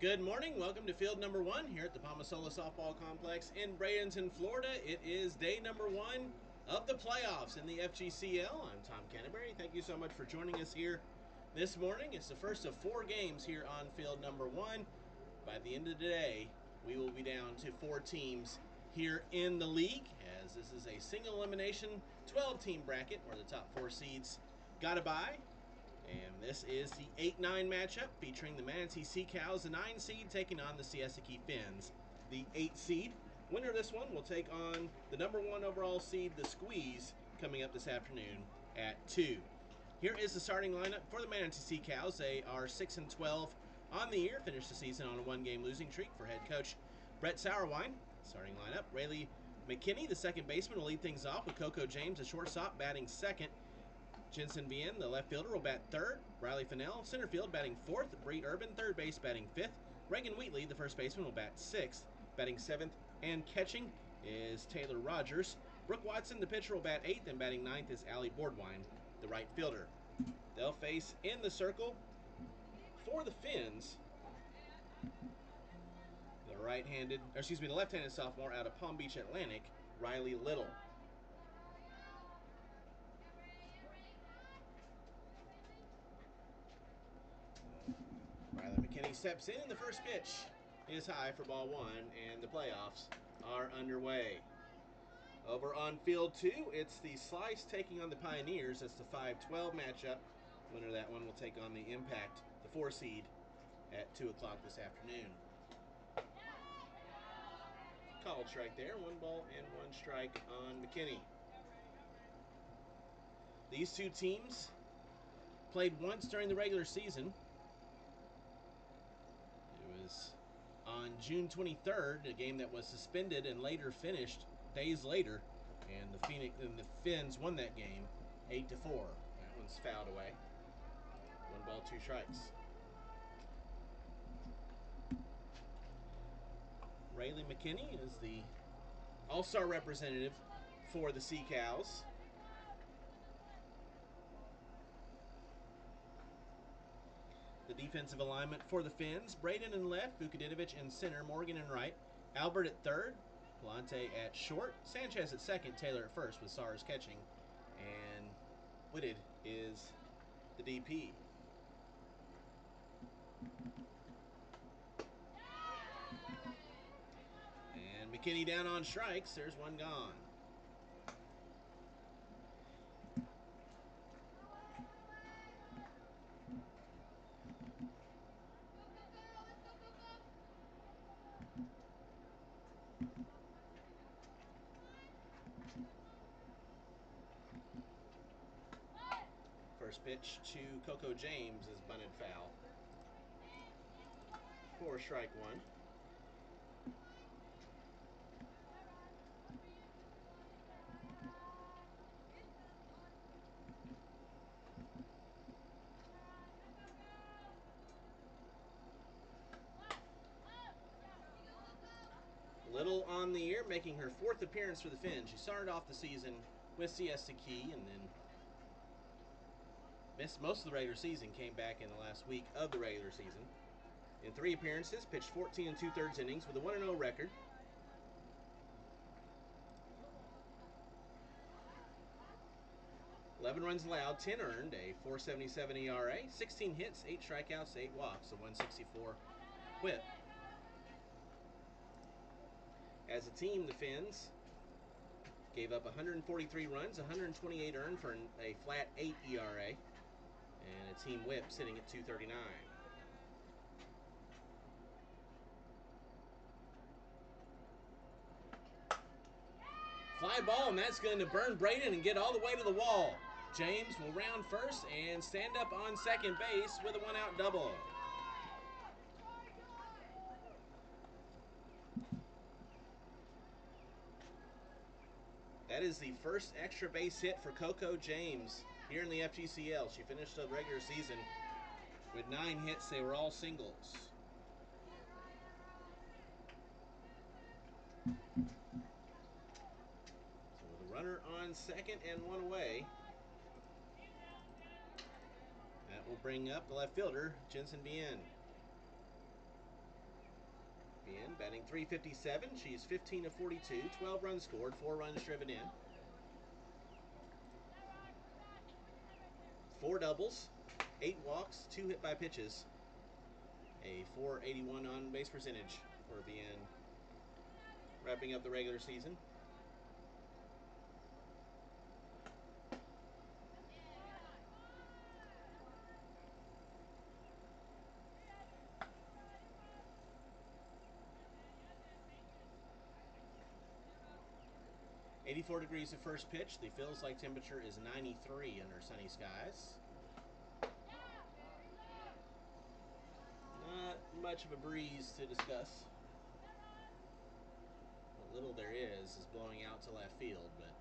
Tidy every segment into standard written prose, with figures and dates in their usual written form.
Good morning. Welcome to field number one here at the Palmasola Softball Complex in Bradenton, Florida. It is day number one of the playoffs in the FGCL. I'm Tom Canterbury. Thank you so much for joining us here this morning. It's the first of 4 games here on field number one. By the end of the day, we will be down to 4 teams here in the league, as this is a single elimination 12-team bracket where the top 4 seeds got a bye. And this is the 8-9 matchup featuring the Manatee Sea Cows, the 9 seed, taking on the Siesiki Phinz, the 8 seed. Winner of this one will take on the number 1 overall seed, the Squeeze, coming up this afternoon at 2. Here is the starting lineup for the Manatee Sea Cows. They are 6-12 on the year, finished the season on a 1-game losing streak for head coach Brett Sauerwein. Starting lineup: Rayleigh McKinney, the second baseman, will lead things off with Coco James, the shortstop, batting second. Jensen Bien, the left fielder, will bat third. Riley Fennell, center field, batting fourth. Bree Urban, third base, batting fifth. Reagan Wheatley, the first baseman, will bat sixth. Batting seventh and catching is Taylor Rogers. Brooke Watson, the pitcher, will bat eighth, and batting ninth is Allie Boardwine, the right fielder. They'll face in the circle for the Phinz, the left-handed sophomore out of Palm Beach Atlantic, Riley Little. Riley McKinney steps in, and the first pitch is high for ball 1, and the playoffs are underway. Over on field 2, it's the Slice taking on the Pioneers. That's the 5-12 matchup. Winner of that one will take on the Impact, the 4 seed, at 2 o'clock this afternoon. Called strike there. 1 ball and 1 strike on McKinney. These 2 teams played once during the regular season. It was on June 23rd, a game that was suspended and later finished days later, and the Phinz won that game 8-4. That one's fouled away. 1 ball, 2 strikes. Rayleigh McKinney is the all-star representative for the Sea Cows. The defensive alignment for the Phinz: Braden in left, Vukadinovic in center, Morgan in right, Albert at third, Palante at short, Sanchez at second, Taylor at first, with Sars catching, and Whitted is the DP. And McKinney down on strikes. There's 1 gone. First pitch to Coco James is bunted foul for strike 1. Little on the year, making her 4th appearance for the Phinz. She started off the season with Siesiki and then missed most of the regular season, came back in the last week of the regular season. In 3 appearances, pitched 14 2/3 innings with a 1-0 record. $11 runs allowed, 10 earned, a .477 ERA, 16 hits, 8 strikeouts, 8 walks, a .164 whip. As a team, the Phinz gave up 143 runs, 128 earned for a flat 8 ERA, and a team whip sitting at .239. Fly ball, and that's going to burn Braden and get all the way to the wall. James will round first and stand up on second base with a 1-out double. That is the first extra base hit for Coco James here in the FGCL. She finished the regular season with 9 hits. They were all singles. So with a runner on second and 1 away, that will bring up the left fielder, Jensen Bien. In batting 357, she's 15 of 42, 12 runs scored, 4 runs driven in. 4 doubles, 8 walks, 2 hit by pitches. A .481 on base percentage for Bien, wrapping up the regular season. .84 degrees at first pitch. The feels like temperature is 93 under sunny skies. Not much of a breeze to discuss. What little there is blowing out to left field, but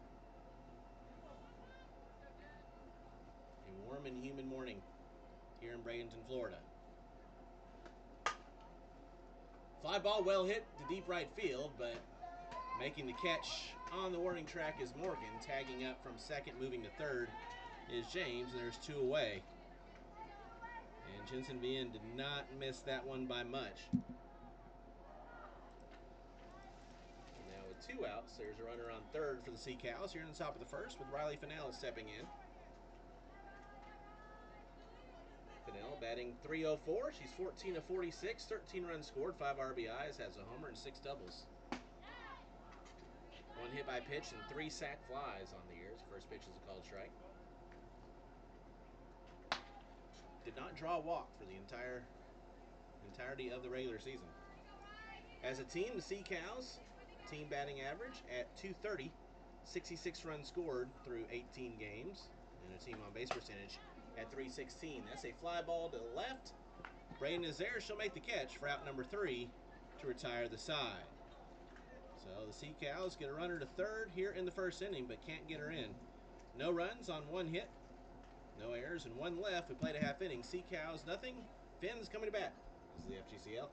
a warm and humid morning here in Bradenton, Florida. Fly ball well hit to deep right field, but making the catch on the warning track is Morgan. Tagging up from second, moving to third is James, and there's 2 away. And Jensen Bien did not miss that one by much. Now with 2 outs, there's a runner on third for the Sea Cows here in the top of the first with Riley Phinz stepping in. Phinz batting .304. She's 14 of 46, 13 runs scored, 5 RBIs, has a homer and 6 doubles. 1 hit by pitch and 3 sac flies on the year. First pitch is a called strike. Did not draw a walk for the entirety of the regular season. As a team, the Sea Cows, team batting average at .230, 66 runs scored through 18 games, and a team on base percentage at .316. That's a fly ball to the left. Braden is there. She'll make the catch for out number 3 to retire the side. So the Sea Cows get a runner to third here in the first inning, but can't get her in. No runs on 1 hit, no errors, and 1 left. We played a half inning. Sea Cows, nothing. Phinz coming to bat. This is the FGCL.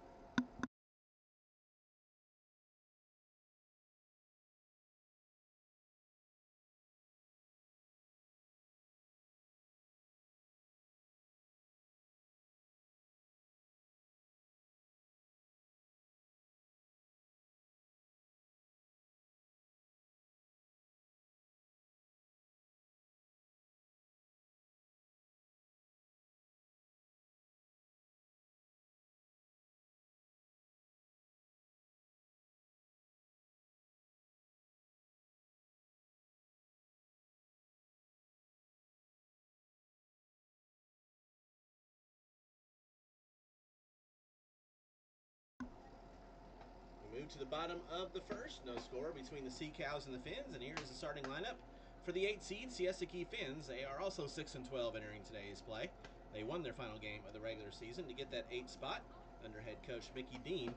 We move to the bottom of the first. No score between the Sea Cows and the Phinz, and here is the starting lineup for the 8 seed Siesta Key Phinz. They are also 6-12 entering today's play. They won their final game of the regular season to get that 8th spot under head coach Mickey Dean.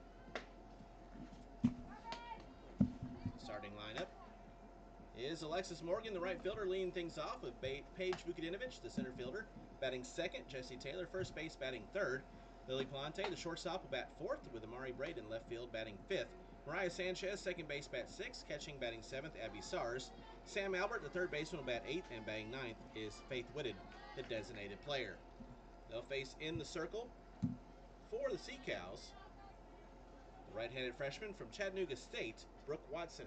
Starting lineup is Alexis Morgan, the right fielder, leading things off with Paige Vukadinovich, the center fielder, batting second. Jesse Taylor, first base, batting third. Lily Palante, the shortstop, will bat fourth, with Amari Braden, left field, batting fifth. Mariah Sanchez, second base, bat sixth. Catching, batting seventh, Abby Sars. Sam Albert, the third baseman, will bat eighth, and batting ninth is Faith Whitted, the designated player. They'll face in the circle for the Sea Cows, the right-handed freshman from Chattanooga State, Brooke Watson.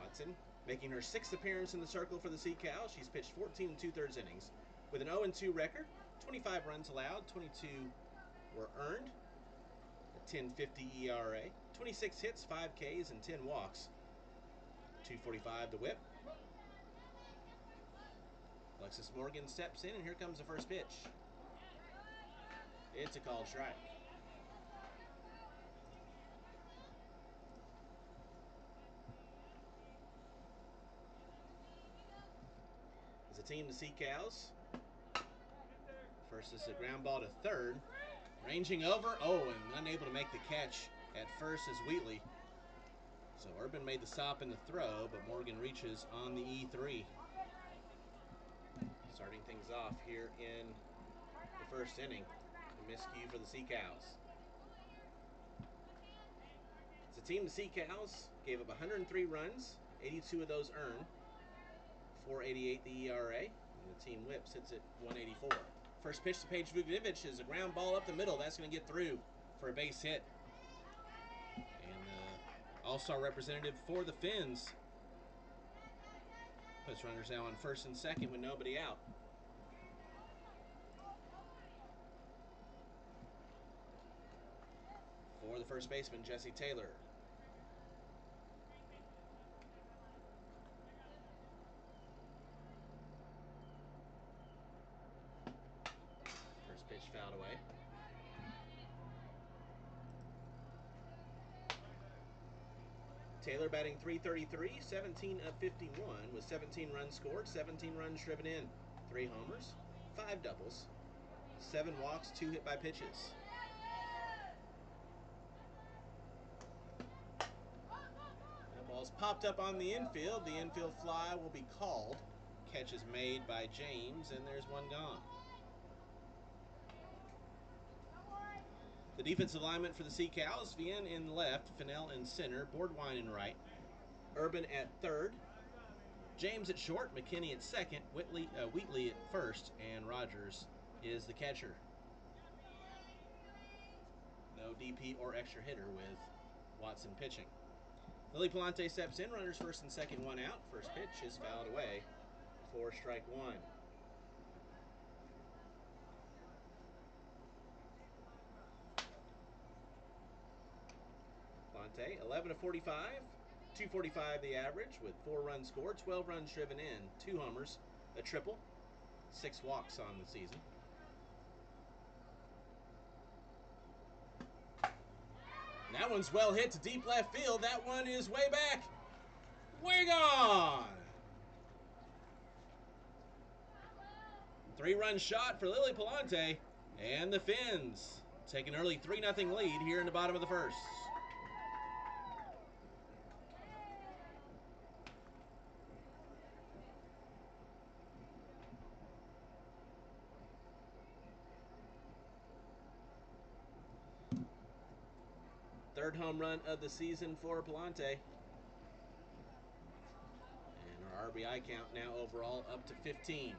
Watson making her 6th appearance in the circle for the Sea Cows. She's pitched 14 2/3 innings with an 0-2 record, 25 runs allowed, 22 were earned, a 10.50 ERA, 26 hits, 5 Ks, and 10 walks, 2.45 the whip. Alexis Morgan steps in, and here comes the first pitch. It's a called strike. As a team, the Sea Cows. First is a ground ball to third. Ranging over, and unable to make the catch at first is Wheatley. So Urban made the stop in the throw, but Morgan reaches on the E3. Starting things off here in the first inning. A miscue for the Sea Cows. As a team, the Sea Cows gave up 103 runs, 82 of those earned, 4.88 the ERA, and the team whip sits at 184. First pitch to Paige Vukanovic is a ground ball up the middle. That's going to get through for a base hit. And the All-Star representative for the Phinz puts runners now on first and second with nobody out. For the first baseman, Jesse Taylor. First pitch fouled away. Taylor batting .333, 17 of 51, with 17 runs scored, 17 runs driven in, 3 homers, 5 doubles, 7 walks, 2 hit by pitches. That ball's popped up on the infield. The infield fly will be called. Catch is made by James, and there's one gone. The defensive alignment for the Sea Cows: Vienne in left, Fennell in center, Boardwine in right, Urban at third, James at short, McKinney at second, Wheatley at first, and Rogers is the catcher. No DP or extra hitter with Watson pitching. Lily Palante steps in, runners first and second, 1 out. First pitch is fouled away for strike 1. Palante, 11 of 45, 245 the average, with 4 runs scored, 12 runs driven in, 2 homers, a triple, 6 walks on the season. And that one's well hit to deep left field. That one is way back. Way gone. 3-run shot for Lily Palante, and the Phinz take an early 3-0 lead here in the bottom of the first. Third home run of the season for Palante. And our RBI count now overall up to 15.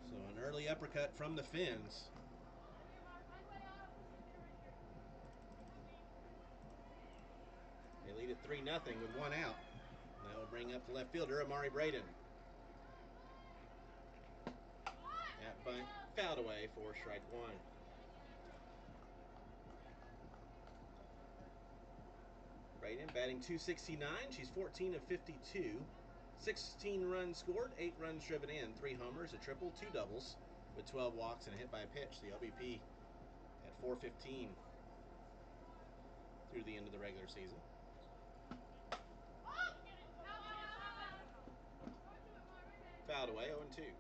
So an early uppercut from the Phinz. They lead at 3-0 with 1 out. And that will bring up the left fielder, Amari Braden. That bunt fouled away for strike 1. Braden batting .269. She's 14 of 52. 16 runs scored, 8 runs driven in, 3 homers, a triple, 2 doubles, with 12 walks and a hit by pitch. The OBP at .415 through the end of the regular season. Fouled away, 0-2.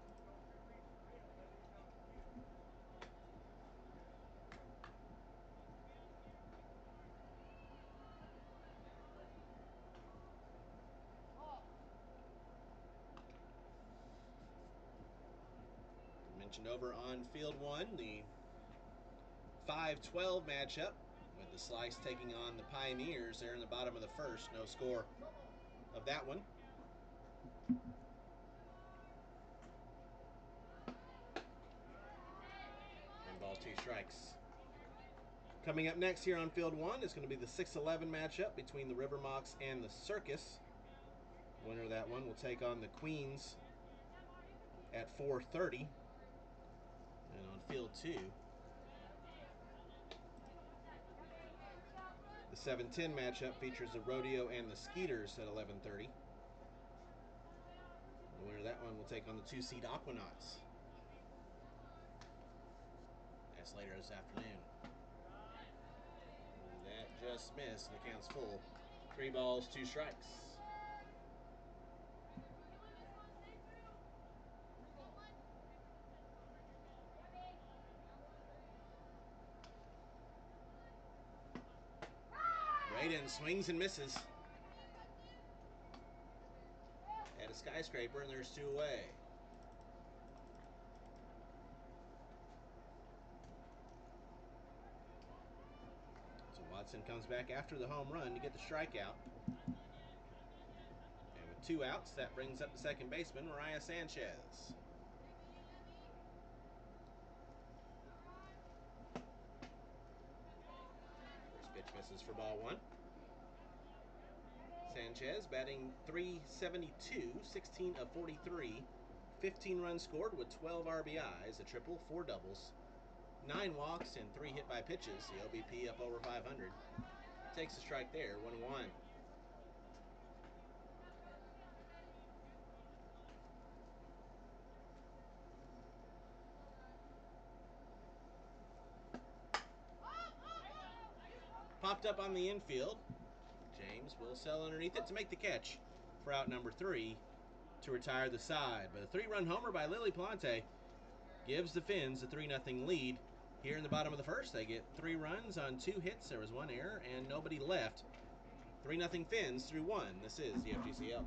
Mentioned over on field 1, the 5-12 matchup, with the Slice taking on the Pioneers there in the bottom of the first. No score of that one. One ball, 2 strikes. Coming up next here on field 1 is going to be the 6-11 matchup between the River Mocs and the Circus. Winner of that one will take on the Queens at 4:30. And on field 2, the 7-10 matchup features the Rodeo and the Skeeters at 11:30. The winner of that one will take on the 2-seed Aquanauts. That's later this afternoon. And that just missed. The count's full. 3 balls, 2 strikes. Braden swings and misses at a skyscraper, and there's 2 away. So Watson comes back after the home run to get the strikeout. And with 2 outs, that brings up the second baseman, Mariah Sanchez. Pitch misses for ball one. Sanchez batting .372, 16 of 43, 15 runs scored with 12 RBIs, a triple, 4 doubles, 9 walks, and 3 hit by pitches. The OBP up over 500. Takes a strike there, 1-1. Popped up on the infield. James will sell underneath it to make the catch for out number 3 to retire the side. But a 3-run homer by Lily Plante gives the Phinz a 3-0 lead. Here in the bottom of the first, they get 3 runs on 2 hits. There was 1 error and nobody left. 3-0 Phinz through 1. This is the FGCL.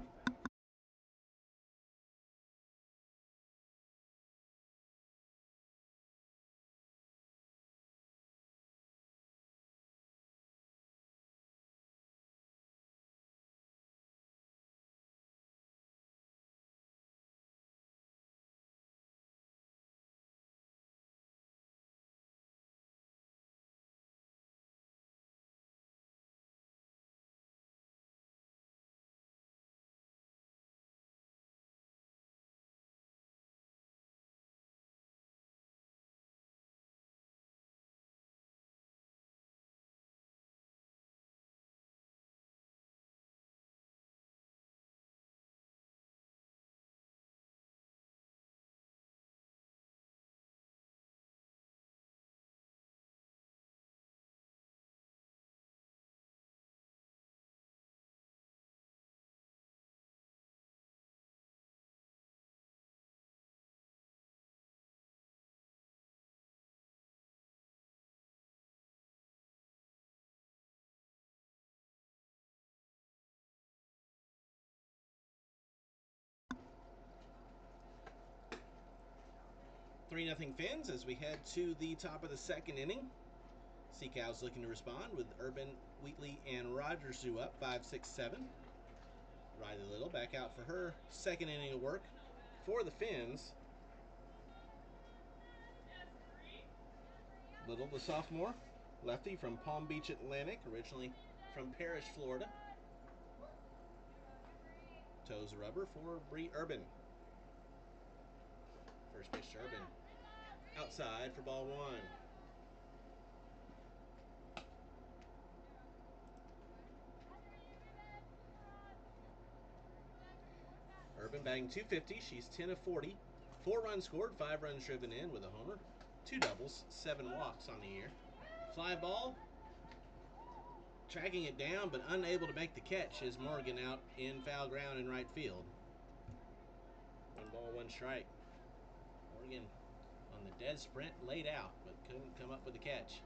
Three 0 Phinz as we head to the top of the second inning. Sea Cows looking to respond with Urban, Wheatley, and Rogers who up 5-6-7. Riley Little back out for her second inning of work for the Phinz. Little, the sophomore, lefty from Palm Beach Atlantic, originally from Parrish, Florida. Toes rubber for Bree Urban. First pitch to Urban. Outside for ball one. Urban batting .250. She's 10 of 40. 4 runs scored, 5 runs driven in with a homer, 2 doubles, 7 walks on the year. Fly ball. Tracking it down but unable to make the catch is Morgan out in foul ground in right field. 1 ball, 1 strike. Morgan on the dead sprint laid out but couldn't come up with the catch.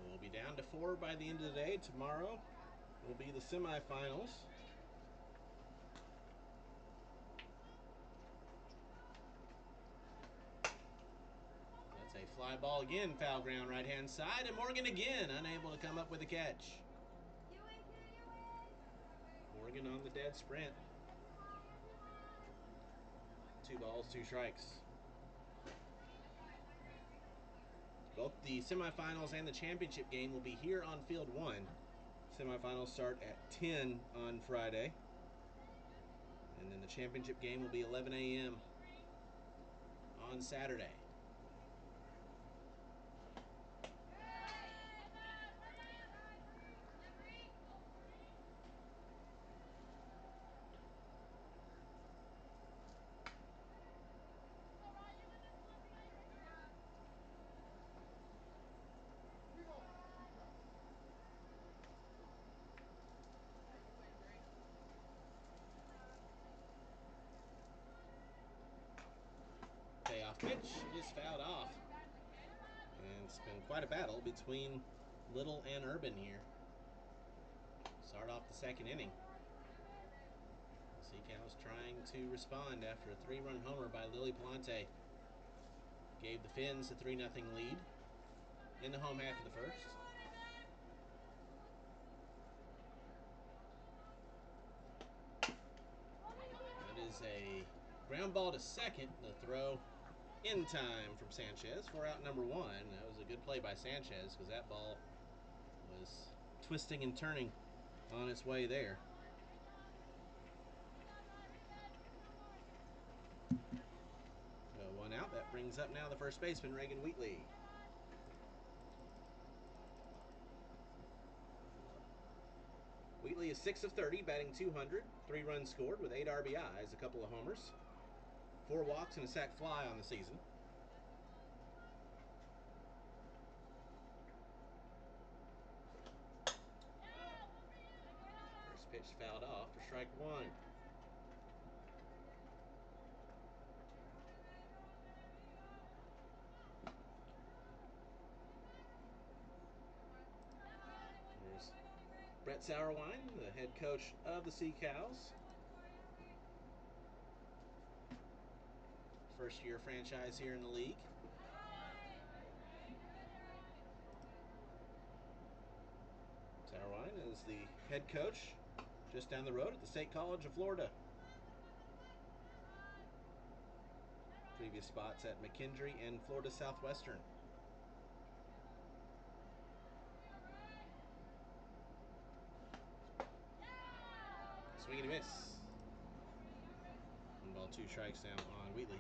We'll be down to 4 by the end of the day. Tomorrow will be the semifinals. That's a fly ball again, foul ground right hand side, and Morgan again unable to come up with a catch. Morgan on the dead sprint. 2 balls, 2 strikes. Both the semifinals and the championship game will be here on Field 1. Semifinals start at 10 on Friday. And then the championship game will be 11 a.m. on Saturday. Payoff pitch is fouled off. And it's been quite a battle between Little and Urban here. Start off the second inning. Seacows trying to respond after a 3-run homer by Lily Palante. Gave the Phinz a 3-0 lead in the home half of the first. That is a ground ball to second. The throw in time from Sanchez for out number 1. That was a good play by Sanchez because that ball was twisting and turning on its way there. So 1 out. That brings up now the first baseman, Reagan Wheatley. Wheatley is 6 of 30, batting .200, 3 runs scored with 8 RBIs, a couple of homers, 4 walks, and a sac fly on the season. First pitch fouled off for strike 1. There's Brett Sauerwein, the head coach of the Sea Cows. First-year franchise here in the league. Sauerwein is the head coach just down the road at the State College of Florida. Previous spots at McKendree and Florida Southwestern. Swing and a miss. 1 ball, 2 strikes down on Wheatley.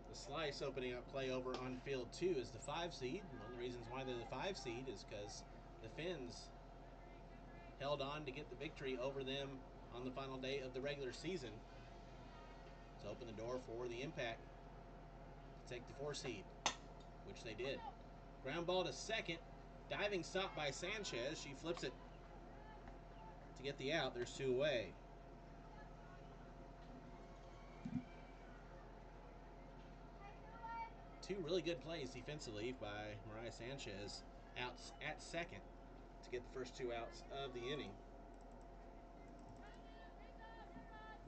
The Slice opening up play over on field 2 is the 5 seed. One of the reasons why they're the 5 seed is because the Phinz held on to get the victory over them on the final day of the regular season to open the door for the Impact to take the 4 seed, which they did. Ground ball to second. Diving stop by Sanchez. She flips it to get the out. There's 2 away. Two really good plays defensively by Mariah Sanchez out at second to get the first 2 outs of the inning.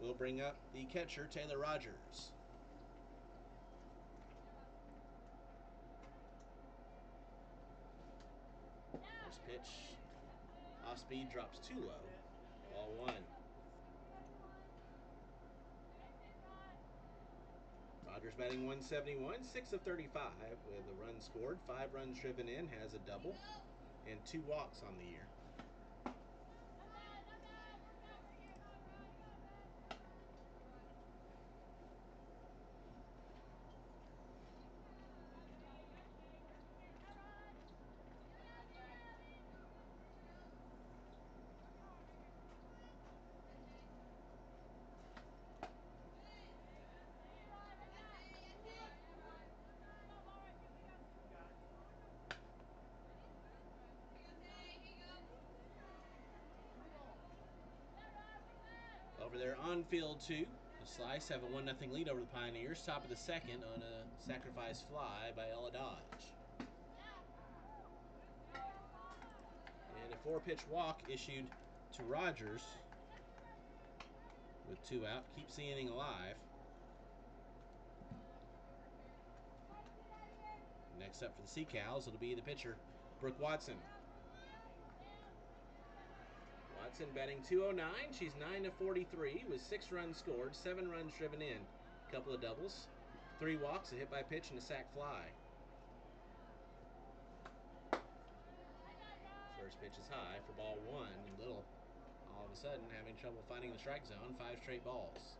We'll bring up the catcher, Taylor Rogers. First pitch, off speed, drops too low. Ball 1. Rogers batting .171, 6 of 35 with a run scored, 5 runs driven in, has a double, and 2 walks on the year. Over there on field 2, the Slice have a 1-0 lead over the Pioneers. Top of the second on a sacrifice fly by Ella Dodge. And a 4-pitch walk issued to Rogers with 2 out. Keeps the inning alive. Next up for the Sea Cows, it'll be the pitcher, Brooke Watson. Watson batting .209. She's 9 of 43 with 6 runs scored, 7 runs driven in, a couple of doubles, 3 walks, a hit by pitch, and a sac fly. First pitch is high for ball 1. Little, all of a sudden, having trouble finding the strike zone. 5 straight balls.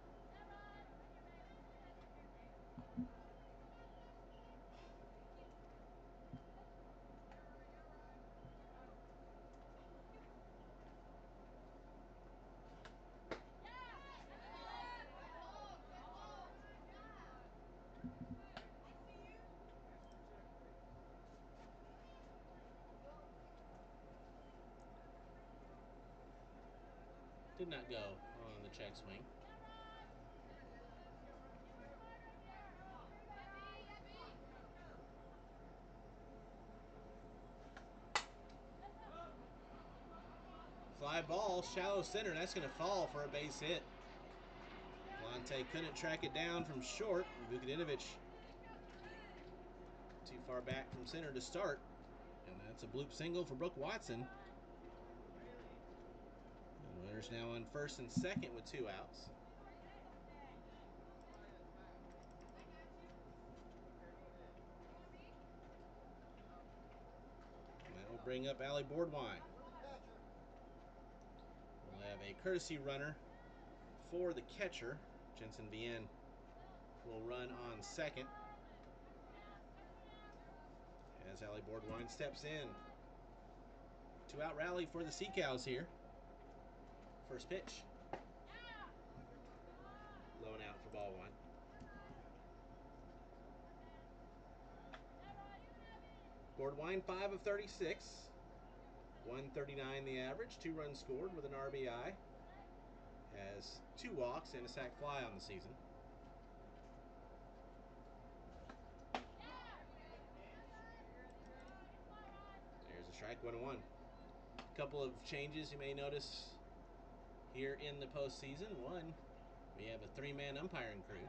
Did not go on the check swing. Fly ball, shallow center. That's going to fall for a base hit. Vellante couldn't track it down from short. Vukadinovic too far back from center to start. And that's a bloop single for Brooke Watson. And runners now on first and second with 2 outs. And that will bring up Allie Boardwine. We'll have a courtesy runner for the catcher. Jensen Vienne will run on second as Allie Boardwine steps in. 2-out rally for the Sea Cows here. First pitch. Low and out for ball 1. Boardwine 5 of 36. 139 the average. 2 runs scored with an RBI. Has 2 walks and a sac fly on the season. There's a strike, 1-1. A couple of changes you may notice here in the postseason. One, we have a 3-man umpiring crew.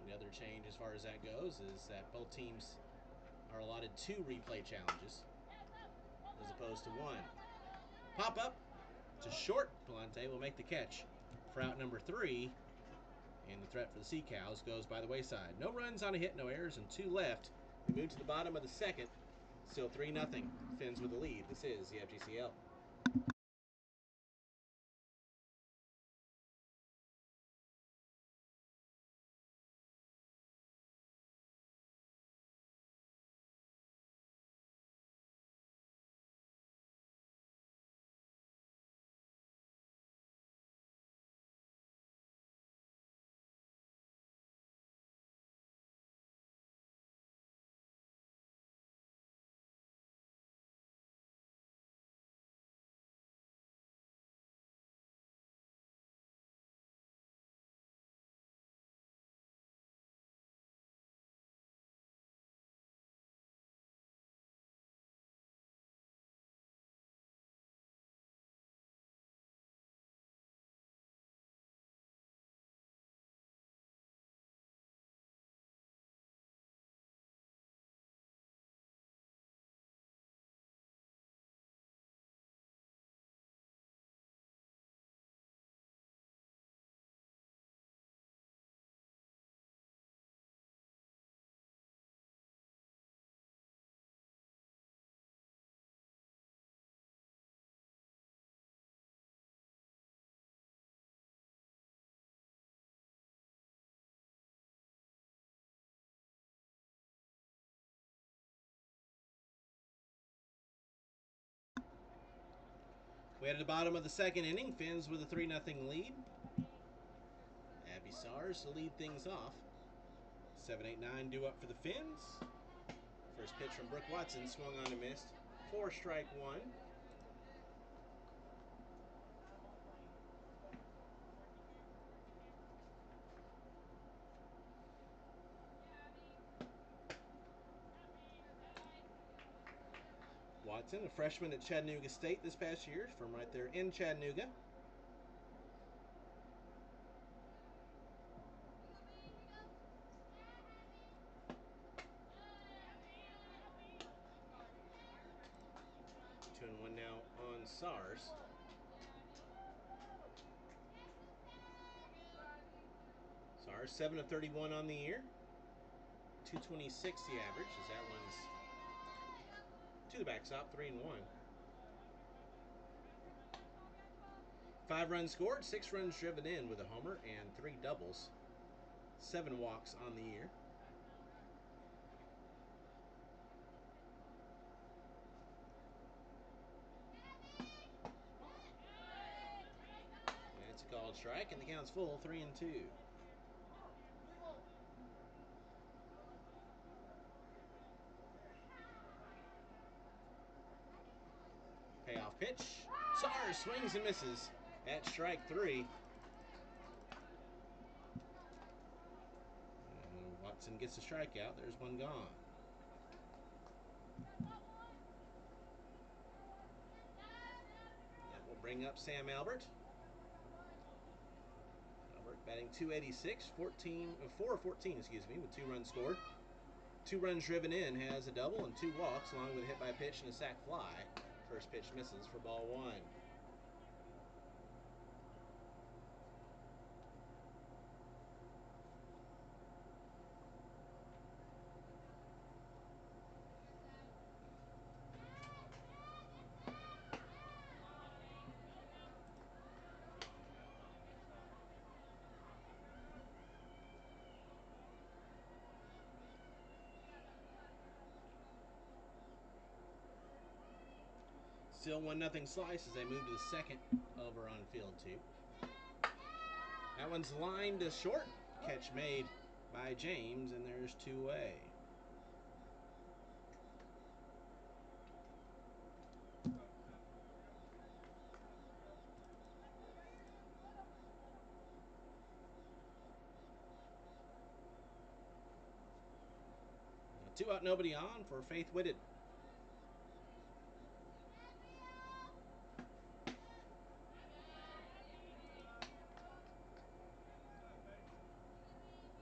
And the other change as far as that goes is that both teams are allotted 2 replay challenges as opposed to 1. Pop up to short. Vellante will make the catch for out number 3. And the threat for the Sea Cows goes by the wayside. No runs on a hit, no errors, and 2 left. We move to the bottom of the second. Still 3-0. Phinz with the lead. This is the FGCL. We at the bottom of the second inning. Phinz with a 3-0 lead. Abby Sars to lead things off. 7-8-9 due up for the Phinz. First pitch from Brooke Watson, swung on and missed. 4 strike 1. Watson, a freshman at Chattanooga State this past year, from right there in Chattanooga. Two and one now on Sars. Sars 7 of 31 on the year. 226 the average, as that one's to the backstop, 3 and 1. 5 runs scored, 6 runs driven in with a homer and 3 doubles. 7 walks on the year. That's a called strike, and the count's full, 3 and 2. Payoff pitch. Sars All-Star swings and misses at strike 3. And Watson gets a strikeout. There's one gone. That will bring up Sam Albert. Albert batting .286, 4 of 14, with 2 runs scored. 2 runs driven in, has a double and 2 walks, along with a hit by pitch and a sac fly. First pitch misses for ball 1. Still 1-0 Slice as they move to the second over on field 2. That one's lined to short. Catch made by James, and there's 2 away. Now 2 out, nobody on for Faith Whitted.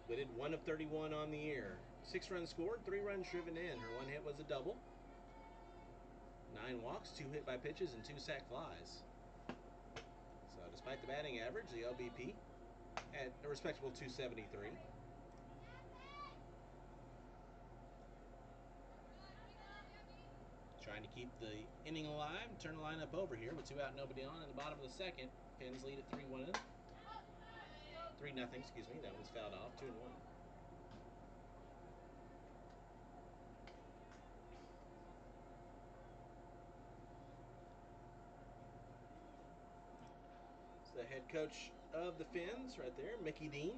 Whitted 1 of 31 on the year. 6 runs scored, 3 runs driven in. Her one hit was a double. 9 walks, 2 hit by pitches, and 2 sac flies. So despite the batting average, the OBP at a respectable .273. Trying to keep the inning alive, turn the lineup over here with 2 out, nobody on in the bottom of the second. Phinz lead at 3-1. 3-0, That one's fouled off, 2-1. It's the head coach of the Phinz right there, Mickey Dean.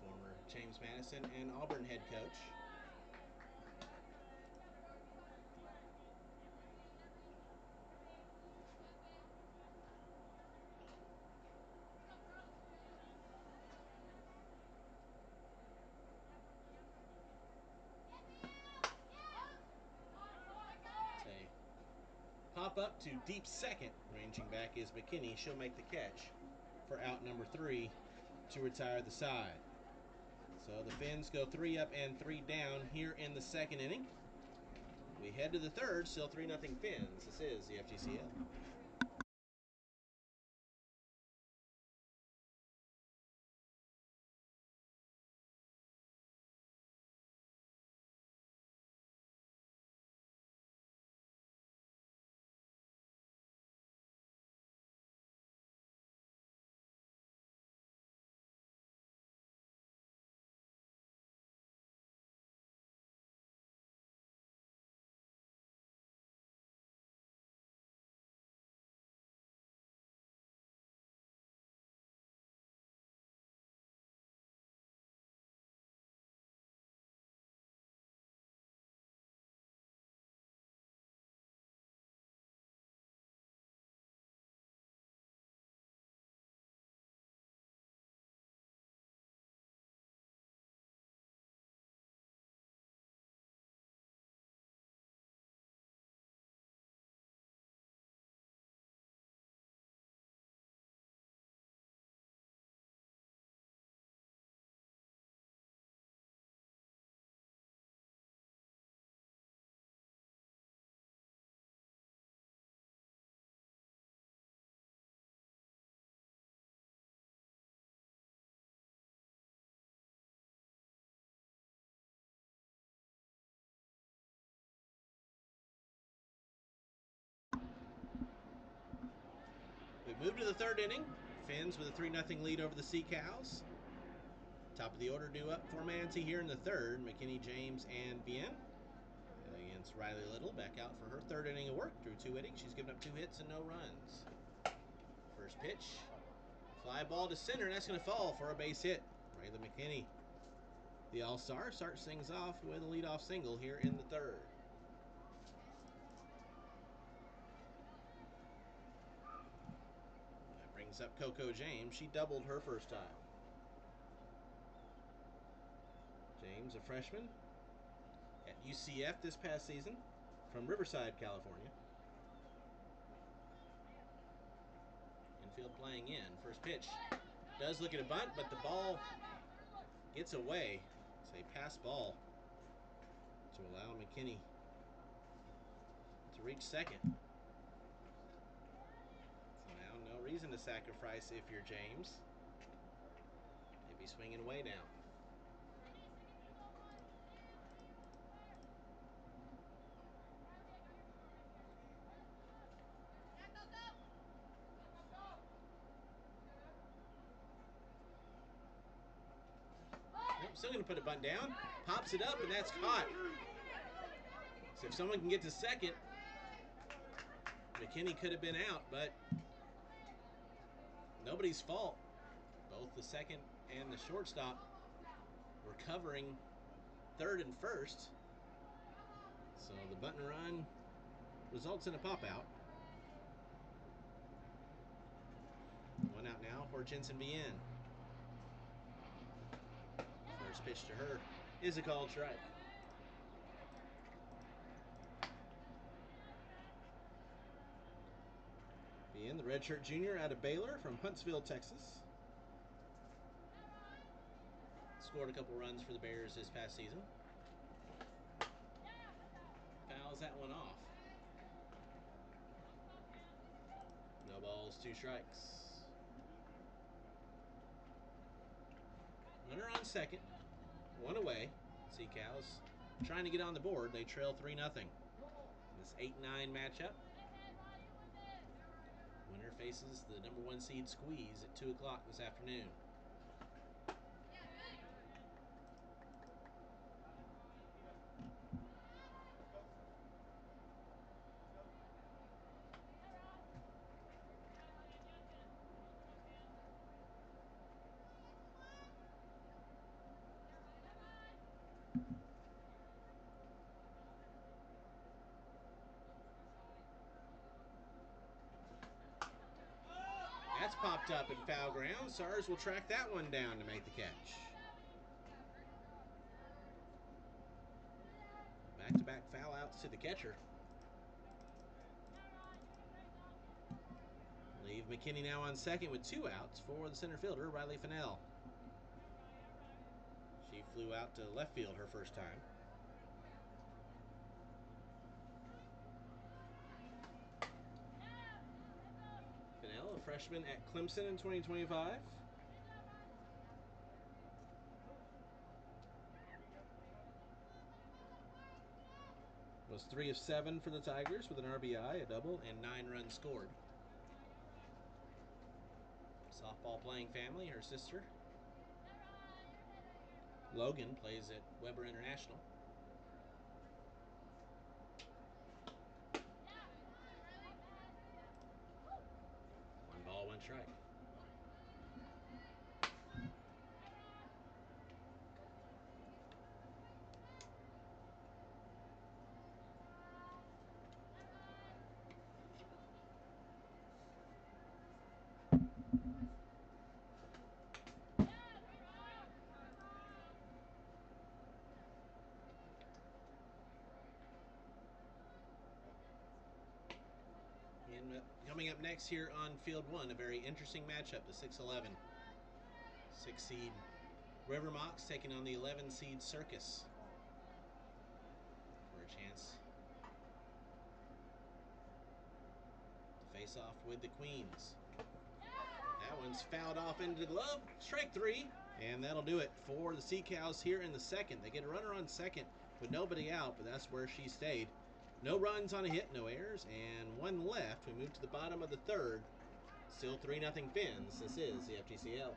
Former James Madison and Auburn head coach. Pop up to deep second. Ranging back is McKinney. She'll make the catch for out number 3 to retire the side. So the Phinz go 3 up and 3 down here in the second inning. We head to the third, still 3-0 Phinz. This is the FGCL. We move to the third inning. Phinz with a 3-0 lead over the Sea Cows. Top of the order due up for Manatee here in the third. McKinney, James, and Vienne. Against Riley Little, back out for her third inning of work. Through 2 innings, she's given up 2 hits and no runs. First pitch, fly ball to center, and that's going to fall for a base hit. Rayla McKinney, the All-Star, starts things off with a leadoff single here in the third. brings up Coco James. She doubled her first time. James, a freshman at UCF this past season from Riverside, California. Infield playing in. First pitch. Does look at a bunt, but the ball gets away. It's a pass ball to allow McKinney to reach second. So now no reason to sacrifice if you're James. They'd be swinging way down. Still going to put a bunt down. Pops it up, and that's caught. So if someone can get to second, McKinney could have been out, but nobody's fault. Both the second and the shortstop were covering third and first. So the bunt and run results in a pop out. One out now for Jensen Bien. First pitch to her is a called strike. Bien, the redshirt junior out of Baylor from Huntsville, Texas. Scored a couple runs for the Bears this past season. Fouls that one off. No balls, 2 strikes. Runner on second. One away. Sea Cows trying to get on the board. They trail 3-0. This 8-9 matchup. Winner faces the number 1 seed Squeeze at 2 o'clock this afternoon. That's popped up in foul ground. Sars will track that one down to make the catch. Back-to-back foul outs to the catcher. Leave McKinney now on second with 2 outs for the center fielder, Riley Fennell. She flew out to left field her first time. Fennell, a freshman at Clemson in 2025. Was 3 of 7 for the Tigers with an RBI, a double, and 9 runs scored. Softball playing family, her sister Logan plays at Weber International. One ball, 1 strike. And coming up next here on Field 1, a very interesting matchup, the 6-11. 6 seed River Mocs taking on the 11 seed Circus for a chance to face off with the Queens. That one's fouled off into the glove. Strike 3, and that'll do it for the Sea Cows here in the second. They get a runner on second with nobody out, but that's where she stayed. No runs on a hit, no errors, and 1 left. We move to the bottom of the third. Still 3-0 Phinz. This is the FGCL.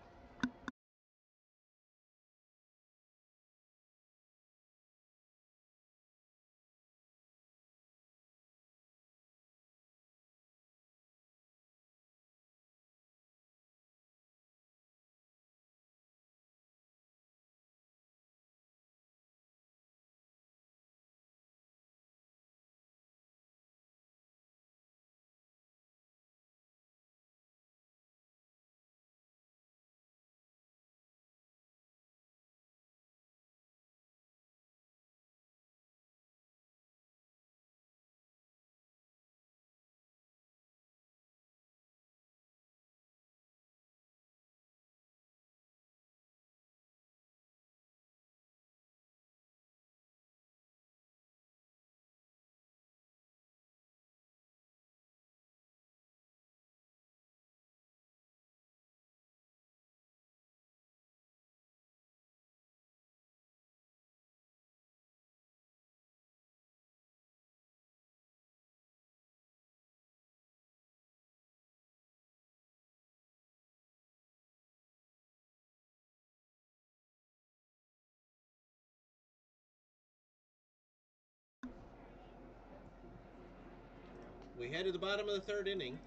We head to the bottom of the third inning.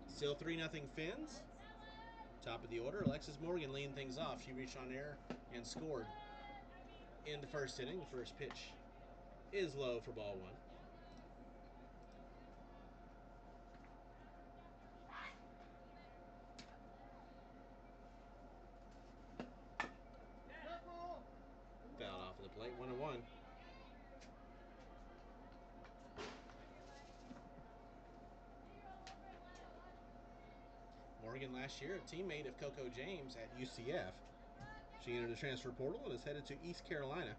Still 3-0 Phinz. Top of the order, Alexis Morgan leading things off. She reached on air and scored in the first inning. The first pitch is low for ball one. Fouled off of the plate, 1-1. Morgan last year, a teammate of Coco James at UCF. She entered the transfer portal and is headed to East Carolina.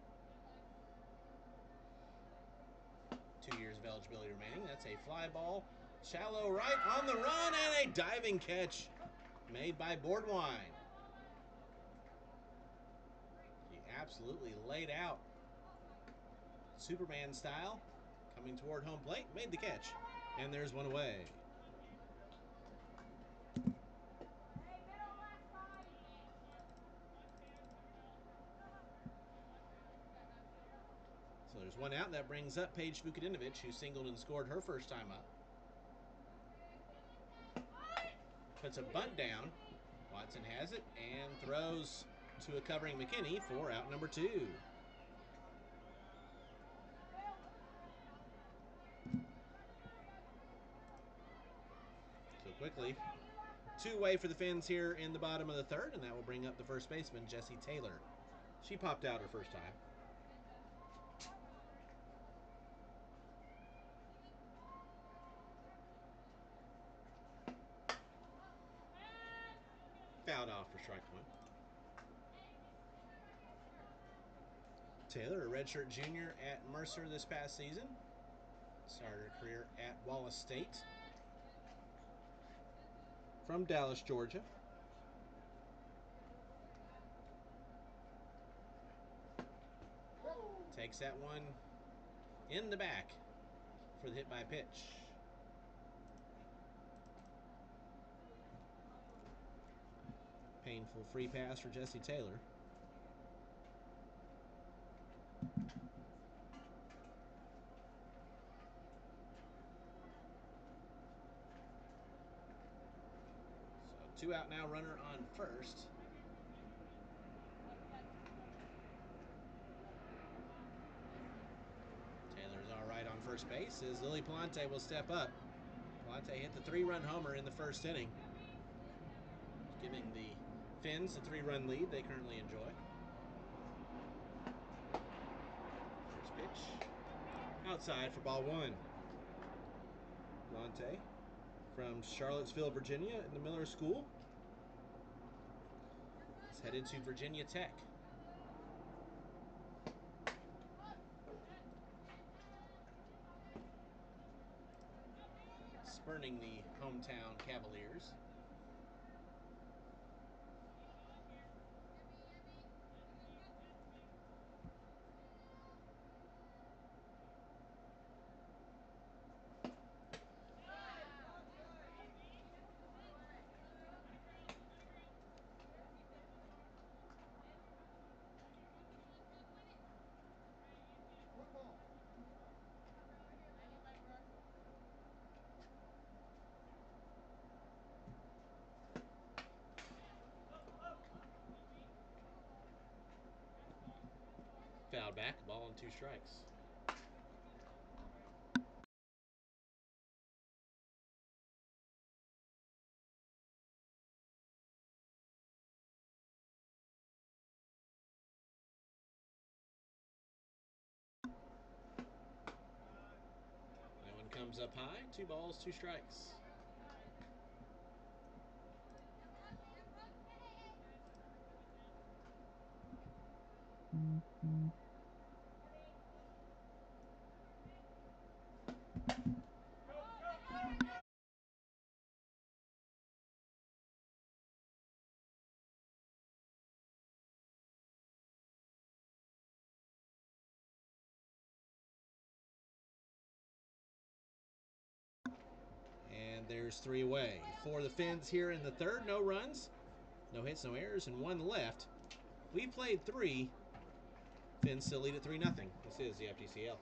2 years of eligibility remaining. That's a fly ball. Shallow right on the run and a diving catch made by Boardwine. He absolutely laid out Superman style, coming toward home plate, made the catch, and there's one away. So there's one out. That brings up Paige Vukadinovich, who singled and scored her first time up. Puts a bunt down. Watson has it and throws to a covering McKinney for out number 2. So quickly, 2 away for the Phinz here in the bottom of the third, and that will bring up the first baseman, Jessie Taylor. She popped out her first time. Fouled off for strike one. Taylor, a redshirt junior at Mercer this past season. Started her career at Wallace State. From Dallas, Georgia. Takes that one in the back for the hit by pitch. Painful free pass for Jessie Taylor. So 2 out now, runner on first. Taylor's all right on first base as Lily Palante will step up. Palante hit the 3-run homer in the first inning, giving the Phinz the 3-run lead they currently enjoy. First pitch outside for ball 1. Palante from Charlottesville, Virginia, in the Miller School, is headed to Virginia Tech. Spurning the hometown Cavaliers. Fouled back, ball and 2 strikes. That one comes up high, 2 balls, 2 strikes. And there's 3 away. For the Phinz here in the third, no runs, no hits, no errors, and 1 left. We played 3. Phinz still lead at 3-0. This is the FGCL.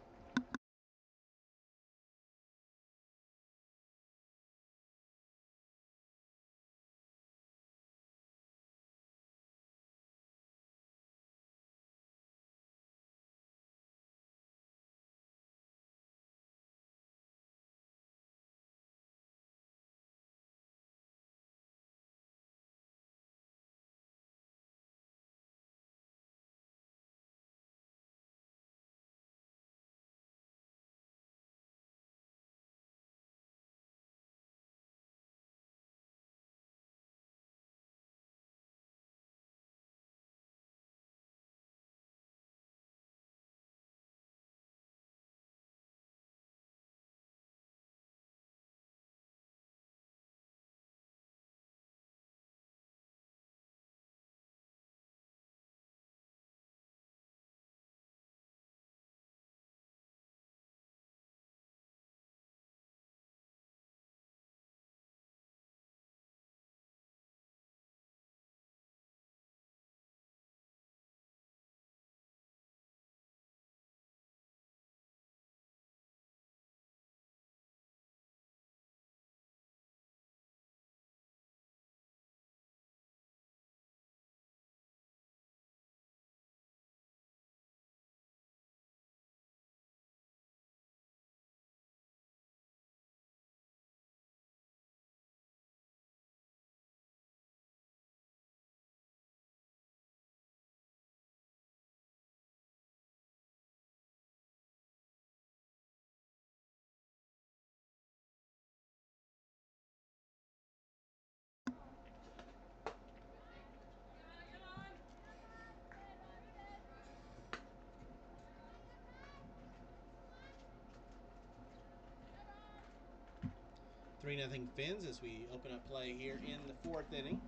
3-0 Phinz as we open up play here in the 4th inning.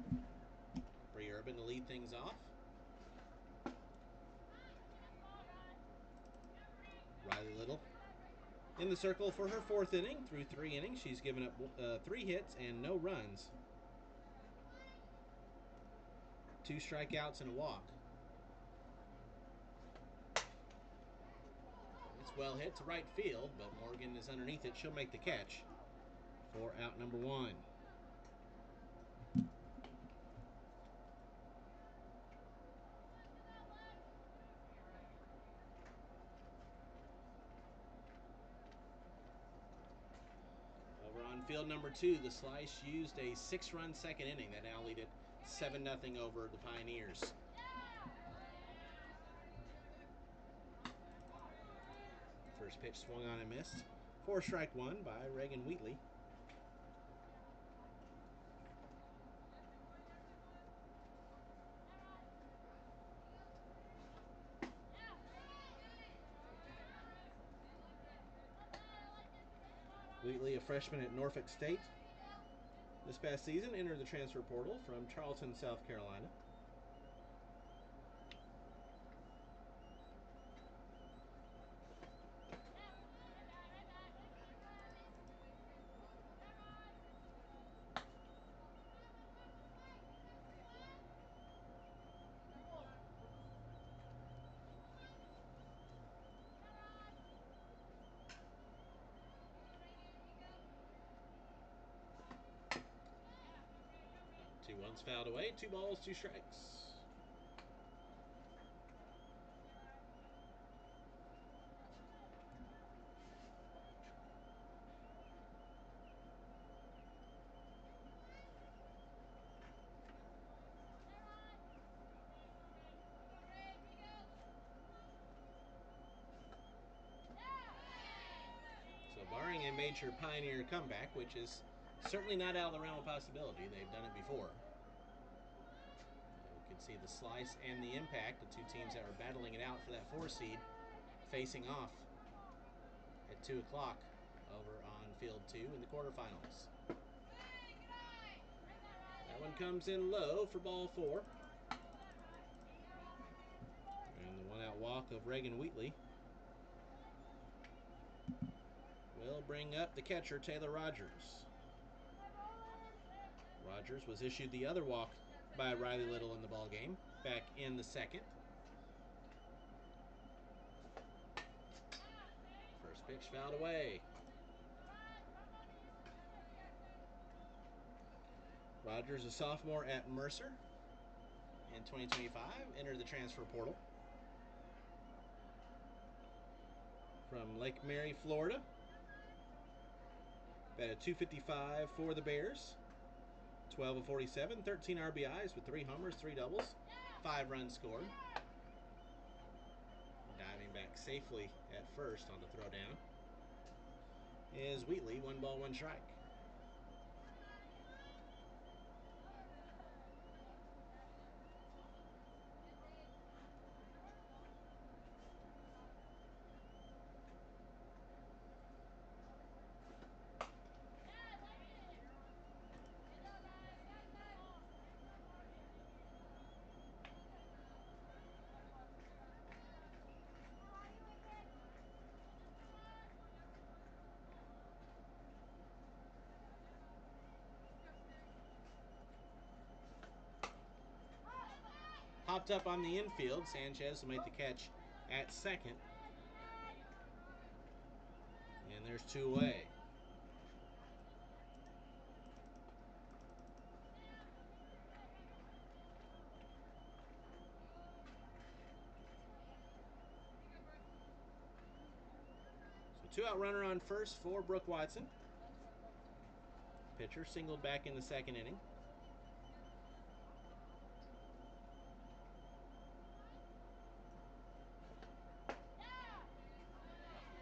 Bree Urban to lead things off. Riley Little in the circle for her 4th inning. Through 3 innings, she's given up 3 hits and no runs. 2 strikeouts and a walk. It's well hit to right field, but Morgan is underneath it. She'll make the catch for out number 1. Over on field number 2, the Slice used a 6-run 2nd inning. That now lead it 7-0 over the Pioneers. First pitch swung on and missed. 4 strike 1 by Reagan Wheatley. Wheatley, a freshman at Norfolk State this past season, entered the transfer portal from Charleston, South Carolina. Two ones fouled away, 2 balls, 2 strikes. So barring a major Pioneer comeback, which is certainly not out of the realm of possibility, they've done it before. You can see the Slice and the Impact, the 2 teams that were battling it out for that 4 seed, facing off at 2 o'clock over on field 2 in the quarterfinals. That one comes in low for ball 4. And the 1-out walk of Reagan Wheatley will bring up the catcher, Taylor Rogers. Rogers was issued the other walk by Riley Little in the ball game back in the 2nd. First pitch fouled away. Rogers, a sophomore at Mercer in 2025, entered the transfer portal from Lake Mary, Florida. Batted .255 for the Bears. 12 of 47, 13 RBIs with 3 homers, 3 doubles, 5 runs scored. Diving back safely at first on the throwdown is Wheatley, 1 ball, 1 strike. Popped up on the infield. Sanchez will make the catch at second. And there's 2 away. So 2-out runner on first for Brooke Watson. Pitcher singled back in the 2nd inning.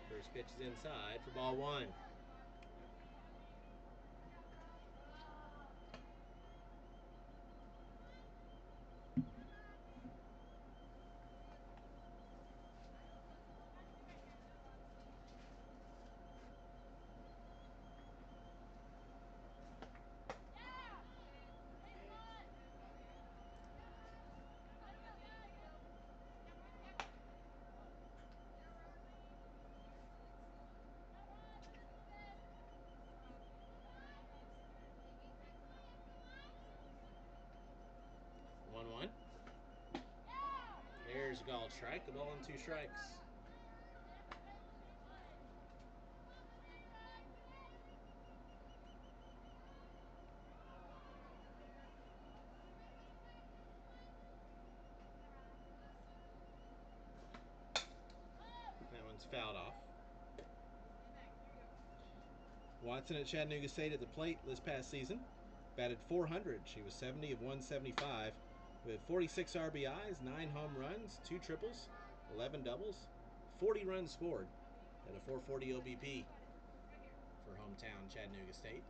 First pitch is inside for ball 1. a called strike. The ball and 2 strikes. That one's fouled off. Watson at Chattanooga State at the plate this past season. Batted .400. She was 70 of 175 with 46 RBIs, 9 home runs, 2 triples, 11 doubles, 40 runs scored at a .440 OBP for hometown Chattanooga State.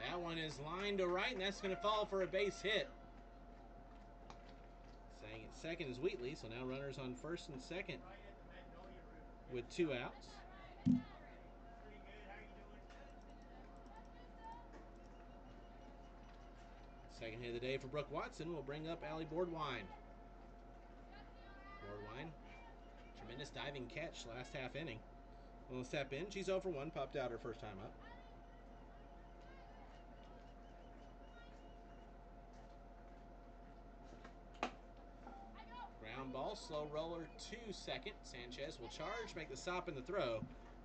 That one is lined to right, and that's going to fall for a base hit. Saying at second is Wheatley, so now runners on first and second with 2 outs. Second hit of the day for Brooke Watson will bring up Allie Boardwine. Boardwine, tremendous diving catch last half inning. Will step in. She's 0 for 1, popped out her first time up. Ground ball, slow roller to second. Sanchez will charge, make the stop in the throw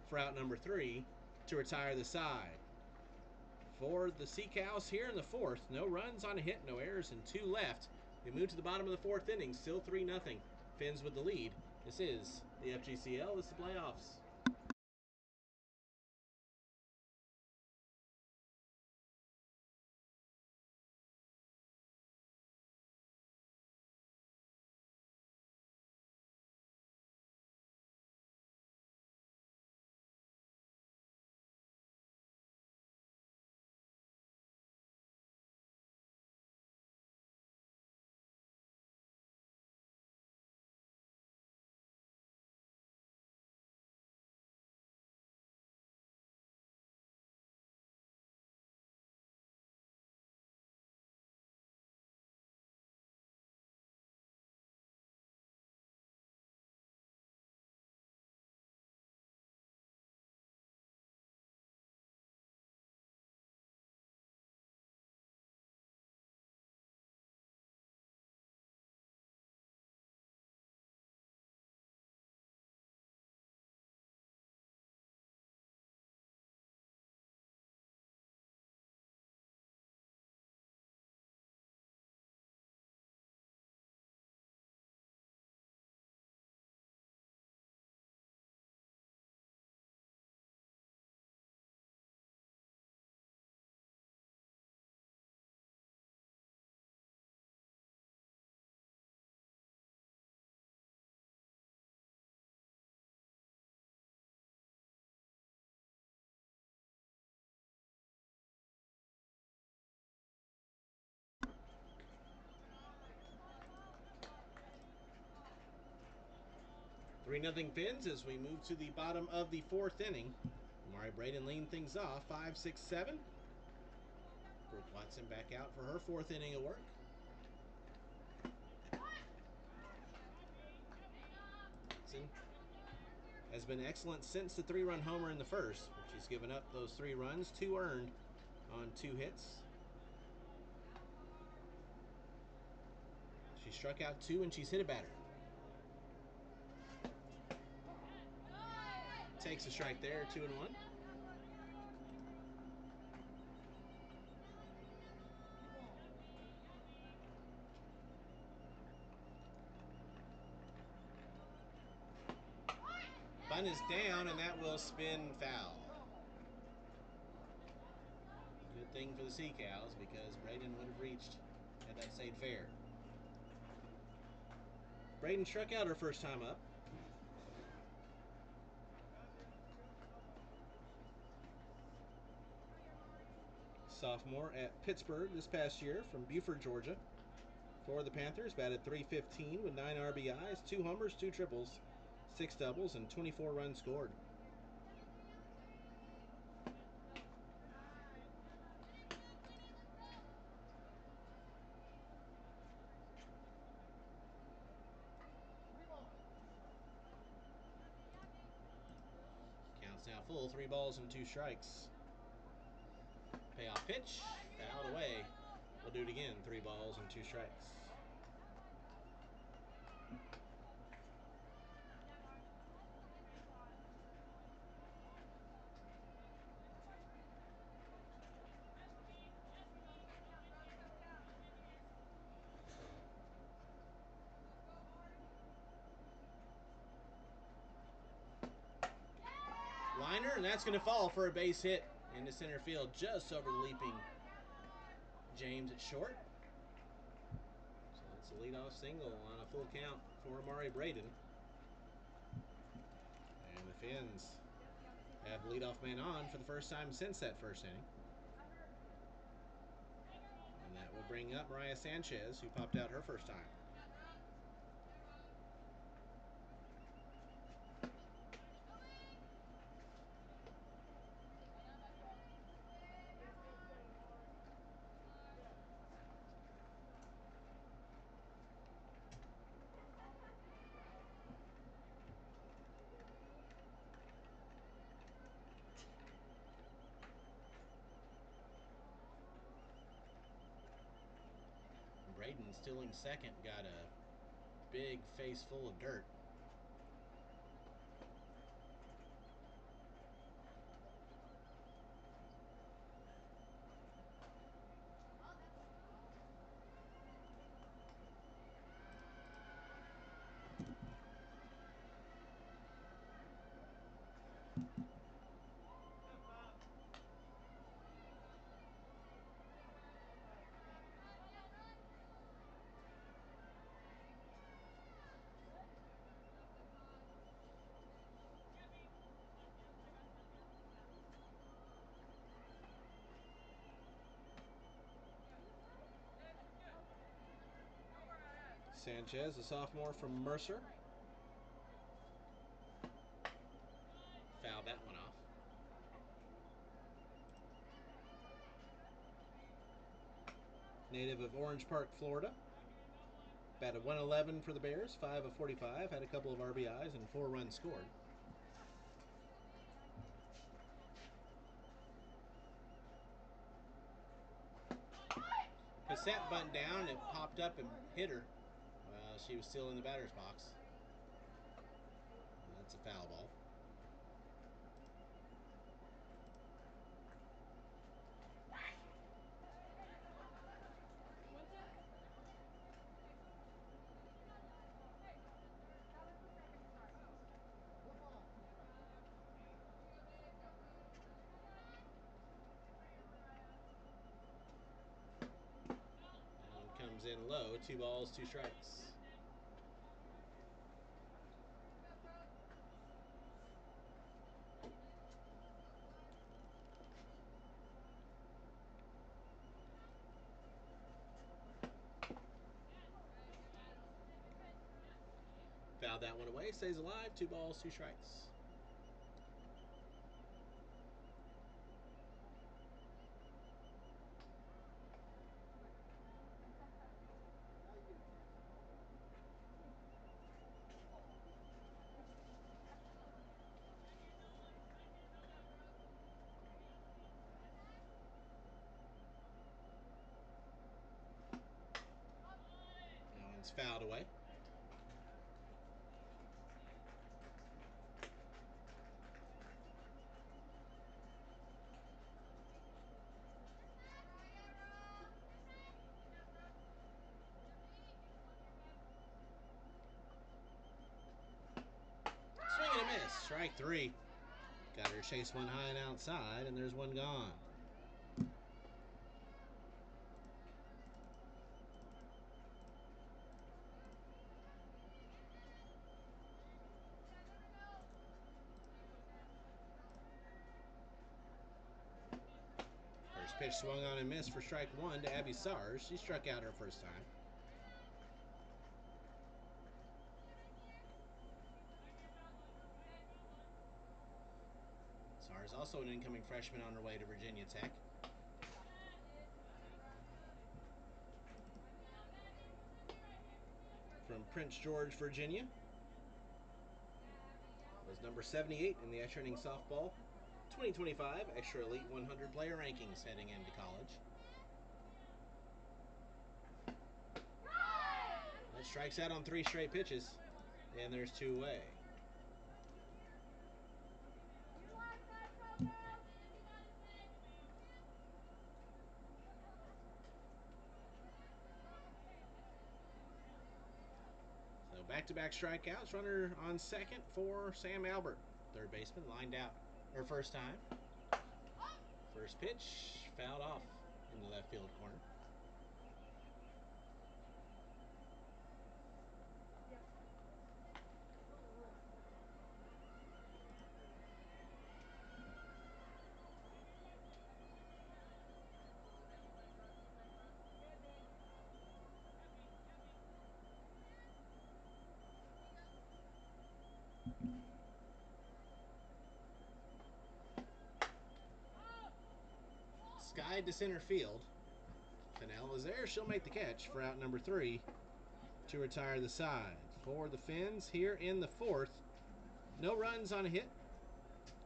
for out number 3 to retire the side. For the Sea Cows here in the 4th, no runs on a hit, no errors, and 2 left. We move to the bottom of the 4th inning, still 3-0. Phinz with the lead. This is the FGCL. This is the playoffs. Three nothing Phinz as we move to the bottom of the 4th inning. Amari Braden leading things off, 5, 6, 7. Brooke Watson back out for her 4th inning of work. Watson has been excellent since the 3-run homer in the first. She's given up those 3 runs, 2 earned on 2 hits. She struck out 2 and she's hit a batter. Takes a strike there, 2-1. Bunt is down, and that will spin foul. Good thing for the Sea Cows because Braden would have reached had that stayed fair. Braden struck out her first time up. Sophomore at Pittsburgh this past year from Buford, Georgia. For the Panthers, batted .315 with 9 RBIs, 2 homers, 2 triples, 6 doubles, and 24 runs scored. full, 3 balls and 2 strikes. Payoff pitch, fouled away. We'll do it again, 3 balls and 2 strikes. Liner, and that's going to fall for a base hit into center field, just over the leaping James at short. So that's a leadoff single on a full count for Amari Braden. And the Phinz have the leadoff man on for the first time since that first inning. And that will bring up Mariah Sanchez, who popped out her first time. Braden, still in second, got a big face full of dirt. Sanchez, a sophomore from Mercer. Fouled that one off. Native of Orange Park, Florida. Batted 111 for the Bears, 5 of 45, had a couple of RBIs and 4 runs scored. Cassette bunt down, it popped up and hit her. She was still in the batter's box. And that's a foul ball. And comes in low, 2 balls, 2 strikes. Fouled that one away, stays alive, 2 balls, 2 strikes. That one's fouled away. Swing and a miss. Strike 3. Got her chase one high and outside, and there's one gone. First pitch swung on and missed for strike 1 to Abby Sars. She struck out her first time. Sars also an incoming freshman on her way to Virginia Tech. From Prince George, Virginia. Was number 78 in the Escherning softball 2025 Extra Elite 100 player rankings heading into college. That strikes out on 3 straight pitches, and there's 2 away. So back-to-back strikeouts. Runner on second for Sam Albert. Third baseman lined out. Or first time. First pitch fouled off in the left field corner. Skied to center field. Fennell is there. She'll make the catch for out number 3 to retire the side. For the Phinz here in the 4th. No runs on a hit.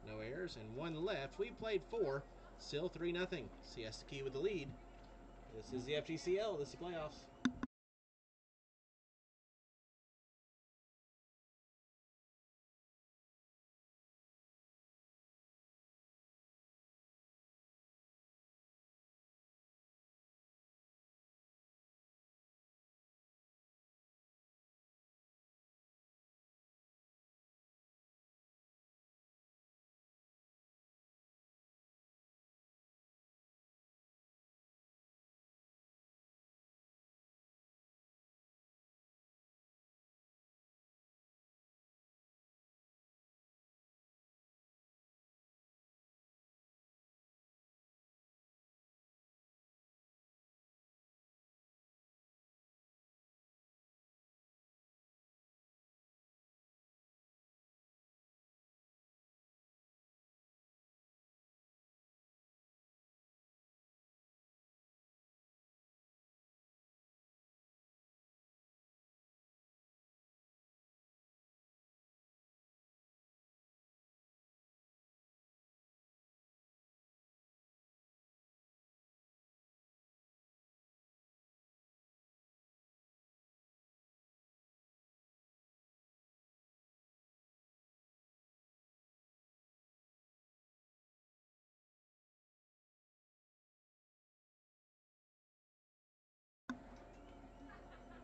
No errors and 1 left. We played 4. Still 3-0. Siesta Key with the lead. This is the FGCL. This is the playoffs.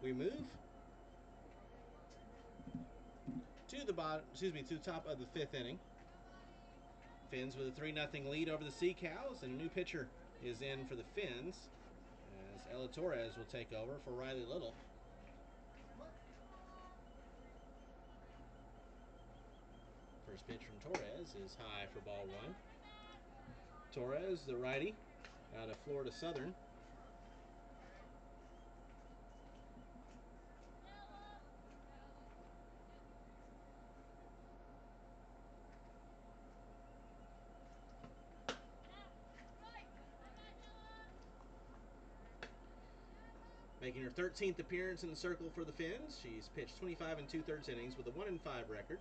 We move to the top of the 5th inning. Phinz with a 3-0 lead over the Sea Cows, and a new pitcher is in for the Phinz as Ella Torres will take over for Riley Little. First pitch from Torres is high for ball 1. Torres, the righty, out of Florida Southern. Making her 13th appearance in the circle for the Phinz. She's pitched 25 2/3 innings with a 1-5 record.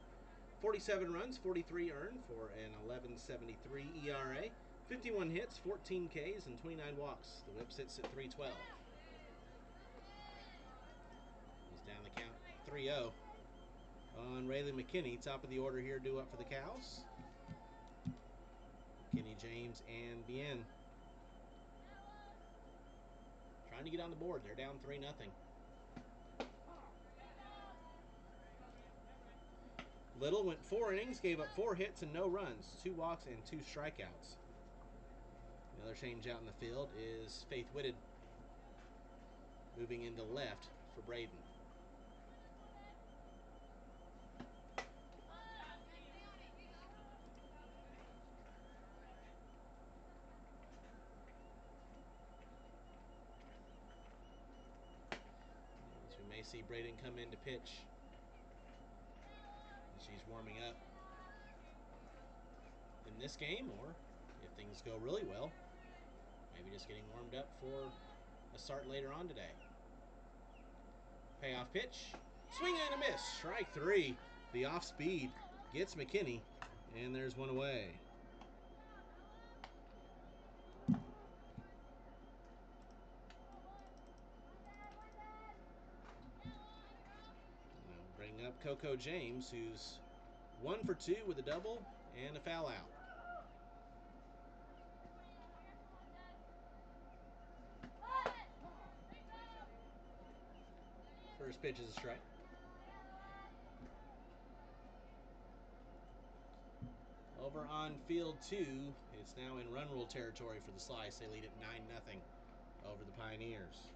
47 runs, 43 earned for an 11.73 ERA. 51 hits, 14 Ks, and 29 walks. The whip sits at 312. He's down the count 3-0 on Rayleigh McKinney. Top of the order here due up for the Cows. McKinney, James, and Bien. Trying to get on the board. They're down 3-0. Little went 4 innings, gave up 4 hits and no runs, 2 walks and 2 strikeouts. Another change out in the field is Faith Whitted moving into left for Braden. So we may see Braden come in to pitch. She's warming up in this game, or if things go really well, maybe just getting warmed up for a start later on today. Payoff pitch, swing and a miss, strike 3. The off speed gets McKinney, and there's 1 away. up Coco James, who's 1 for 2 with a double and a foul out. First pitch is a strike. Over on field 2, it's now in run rule territory for the Slice. They lead at 9-0 over the Pioneers.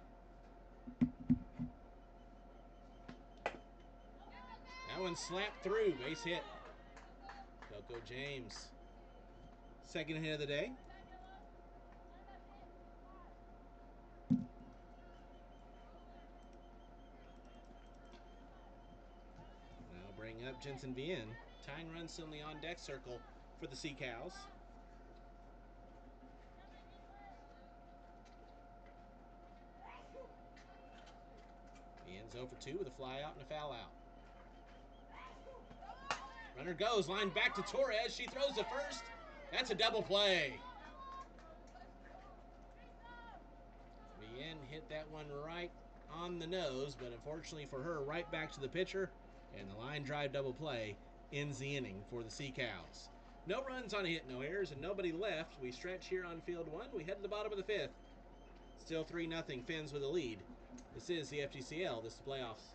That one slapped through, base hit. Coco James, second hit of the day. Now bring up Jensen Bien. Tying runs still in the on-deck circle for the Sea Cows. Bien's 0 for 2 with a fly out and a foul out. Runner goes, line back to Torres. She throws the first. That's a double play. Bien hit that one right on the nose, but unfortunately for her, right back to the pitcher, and the line drive double play ends the inning for the Sea Cows. No runs on a hit, no errors, and nobody left. We stretch here on field 1. We head to the bottom of the 5th. Still 3-0, Phinz with a lead. This is the FGCL. This is the playoffs.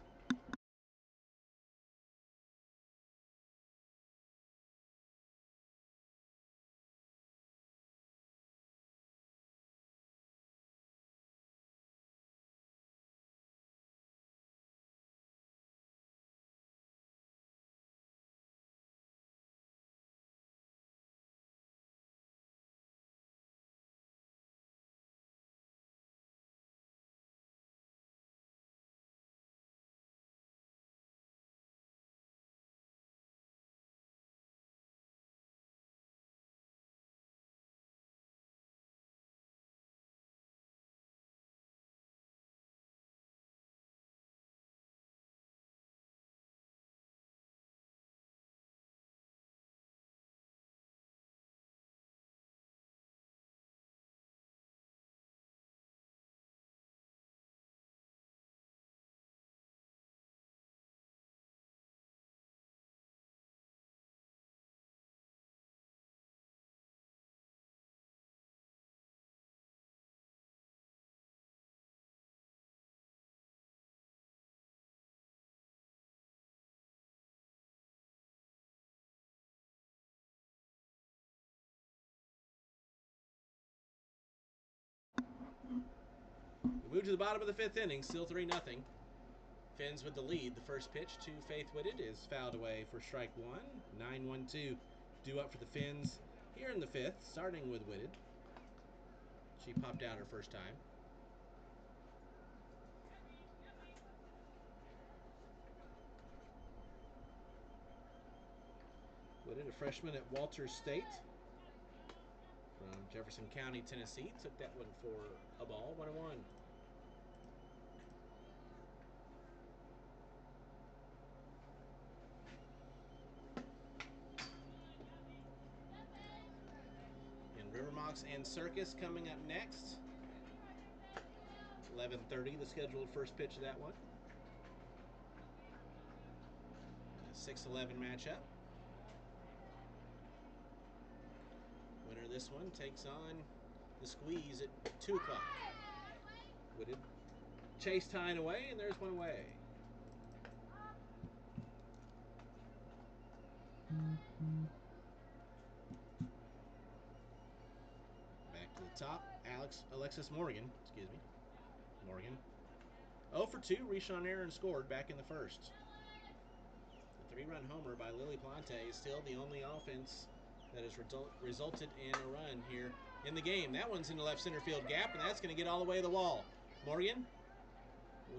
We move to the bottom of the 5th inning, still 3-0. Phinz with the lead. The first pitch to Faith Whitted is fouled away for strike 1. 9-1-2 due up for the Phinz here in the 5th, starting with Whitted. She popped out her first time. Whitted, a freshman at Walters State from Jefferson County, Tennessee, took that one for a ball, 1-1. Rivermox and Circus coming up next. 11:30, the scheduled first pitch of that one. A 6-11 matchup. Winner of this one takes on the Squeeze at 2 o'clock. Whitted chase tying away, and there's one away. Top, Alexis Morgan, Morgan. 0 for 2, Rishon Aaron scored back in the first. The 3-run homer by Lily Plante is still the only offense that has resulted in a run here in the game. That one's in the left center field gap, and that's going to get all the way to the wall. Morgan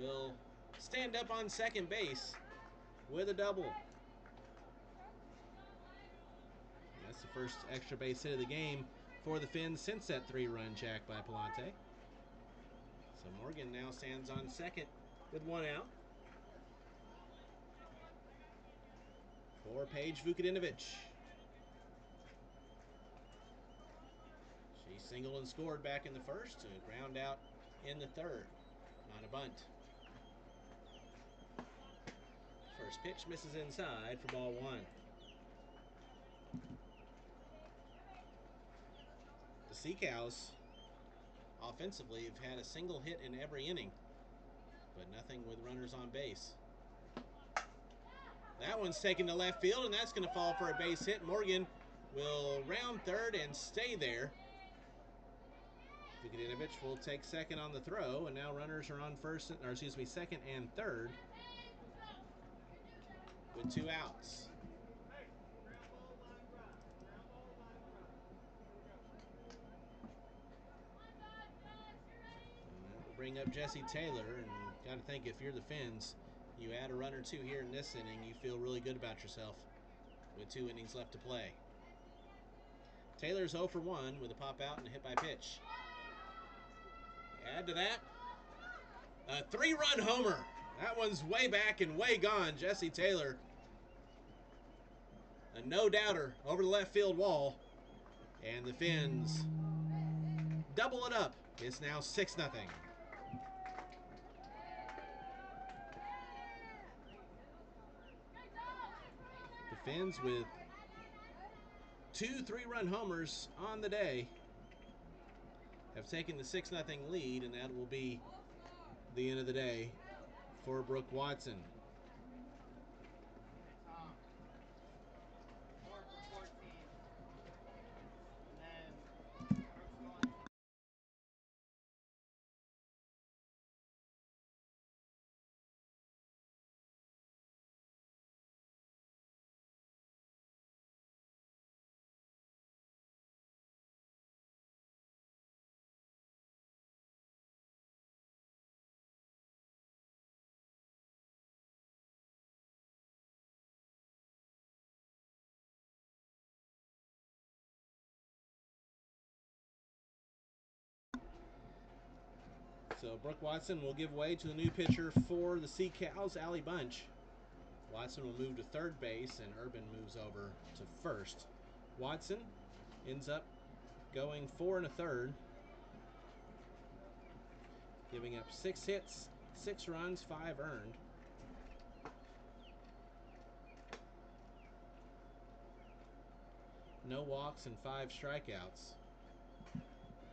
will stand up on second base with a double. And that's the first extra base hit of the game for the Phinz since that 3-run jack by Palante. So Morgan now stands on second with 1 out. For Paige Vukadinovich. She singled and scored back in the first, and a ground out in the third. Not a bunt. First pitch misses inside for ball one. The Sea Cows offensively have had a single hit in every inning, but nothing with runners on base. That one's taken to left field, and that's going to fall for a base hit. Morgan will round third and stay there. Vukadinovich will take second on the throw, and now runners are on second and third with 2 outs. And that will bring up Jesse Taylor, and got to think, if you're the Phinz, you add a run or two here in this inning, you feel really good about yourself with 2 innings left to play. Taylor's 0 for 1 with a pop out and a hit by pitch. Add to that, a 3-run homer. That one's way back and way gone. Jesse Taylor, a no-doubter over the left field wall. And the Phinz double it up. It's now 6-0. The Phinz with 2 3-run homers on the day have taken the 6-0 lead, and that will be the end of the day for Brooke Watson. So Brooke Watson will give way to the new pitcher for the Sea Cows, Allie Bunch. Watson will move to third base, and Urban moves over to first. Watson ends up going 4 1/3, giving up 6 hits, 6 runs, 5 earned. No walks and 5 strikeouts.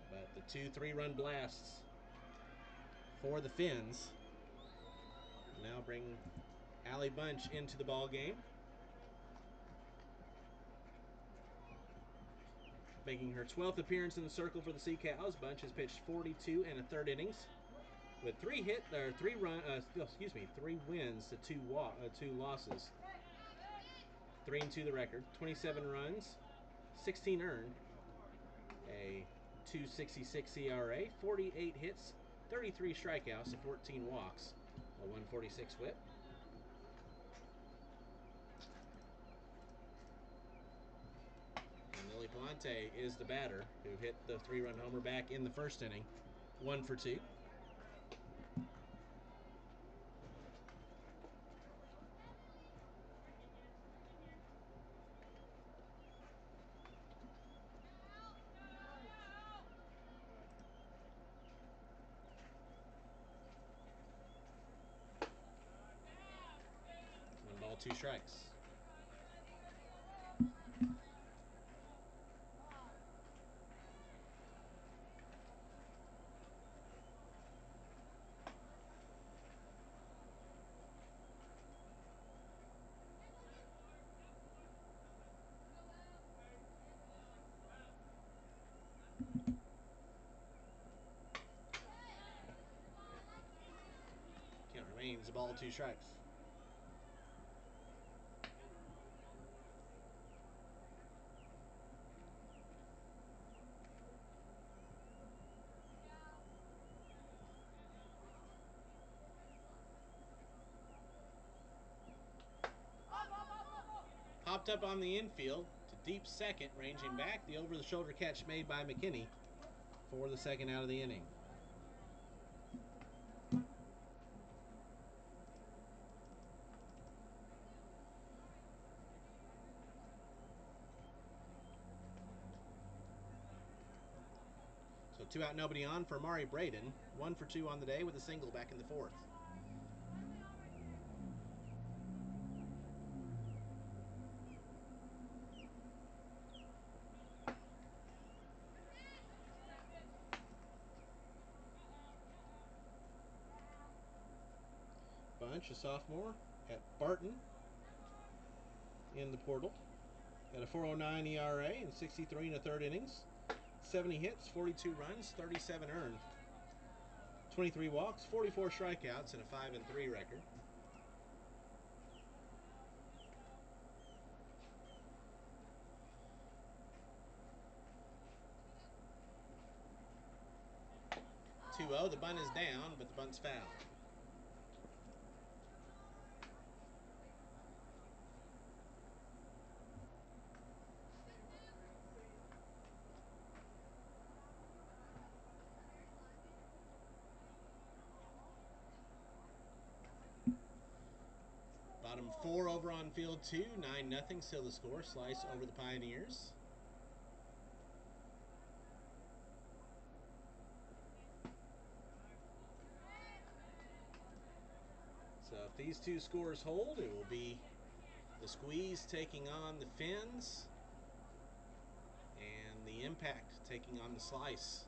But the 2 3-run blasts for the Phinz now bring Allie Bunch into the ball game, making her 12th appearance in the circle for the Sea Cows. Bunch has pitched 42 1/3 innings with 3 wins to 2 losses. 3-2 the record. 27 runs, 16 earned, a 2.66 ERA, 48 hits, 33 strikeouts, and 14 walks, a 146 whip. And Lily Palante is the batter, who hit the 3-run homer back in the first inning, 1 for 2. One ball, 2 strikes. Count remains a ball, 2 strikes. Popped up on the infield to deep second, ranging back. The over-the-shoulder catch made by McKinney for the second out of the inning. So 2 out, nobody on for Amari Braden. 1 for 2 on the day with a single back in the 4th. Bunch, a sophomore at Barton in the portal. Got a 4.09 ERA and 63 in the third innings. 70 hits, 42 runs, 37 earned. 23 walks, 44 strikeouts, and a 5-3 record. The bunt is down, but the bunt's foul. Bottom 4 over on field 2, 9-0, still the score. Slice over the Pioneers. So if these two scores hold, it will be the Squeeze taking on the Phinz, and the Impact taking on the Slice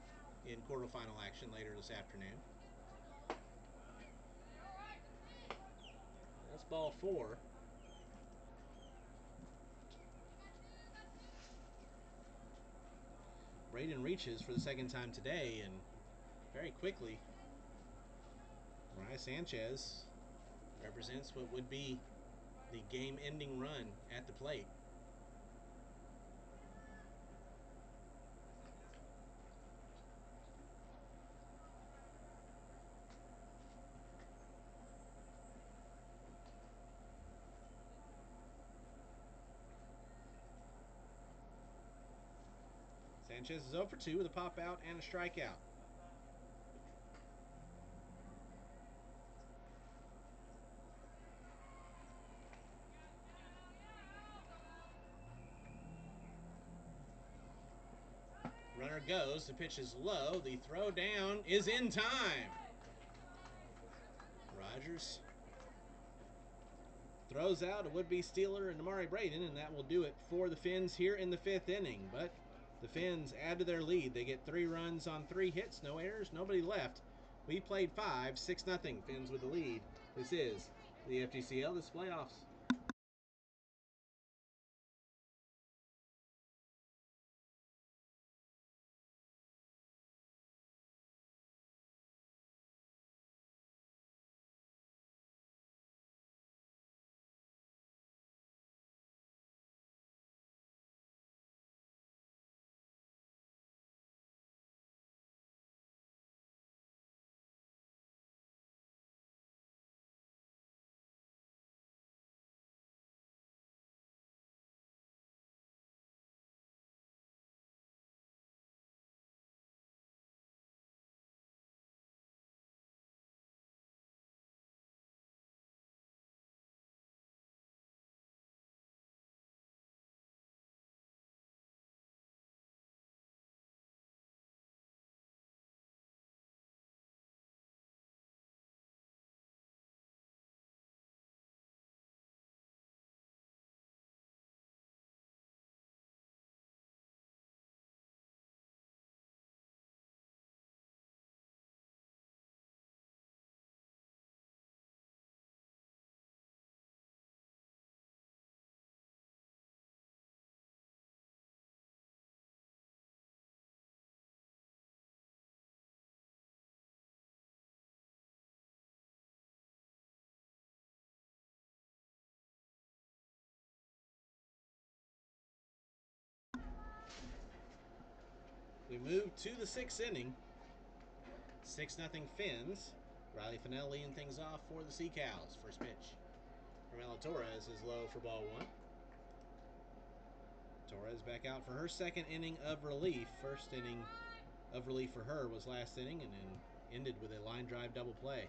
in quarterfinal action later this afternoon. That's ball 4. Braden reaches for the second time today, and very quickly, Mariah Sanchez represents what would be the game-ending run at the plate. Sanchez is 0 for 2 with a pop out and a strikeout. Runner goes, the pitch is low, the throw down is in time. Rogers throws out a would-be stealer in Amari Braden, and that will do it for the Phinz here in the 5th inning. But the Phinz add to their lead. They get 3 runs on 3 hits, no errors, nobody left. We played 5, 6-0. Phinz with the lead. This is the FGCL. This is playoffs. We move to the 6th inning. 6-0 Phinz. Riley Fennell leading things off for the Sea Cows. First pitch from Ella Torres is low for ball 1. Torres back out for her 2nd inning of relief. First inning of relief for her was last inning, and then ended with a line drive double play.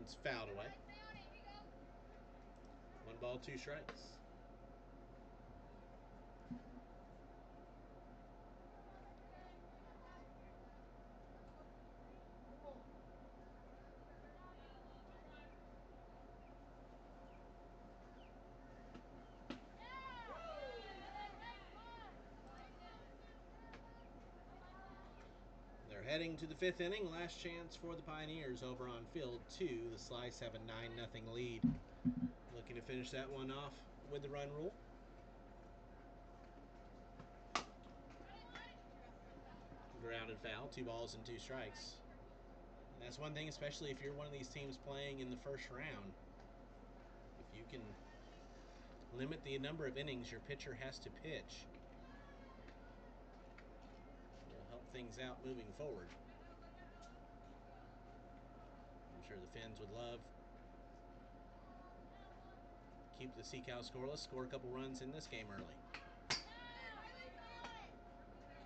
It's fouled away. 1 ball, 2 strikes. Heading to the 5th inning, last chance for the Pioneers over on field 2. The Slice have a 9-0 lead. Looking to finish that one off with the run rule. Grounded foul, 2 balls and 2 strikes. And that's one thing, especially if you're one of these teams playing in the first round. If you can limit the number of innings your pitcher has to pitch, it will help things out moving forward. I'm sure the Phinz would love keep the Sea Cows scoreless, score a couple runs in this game early.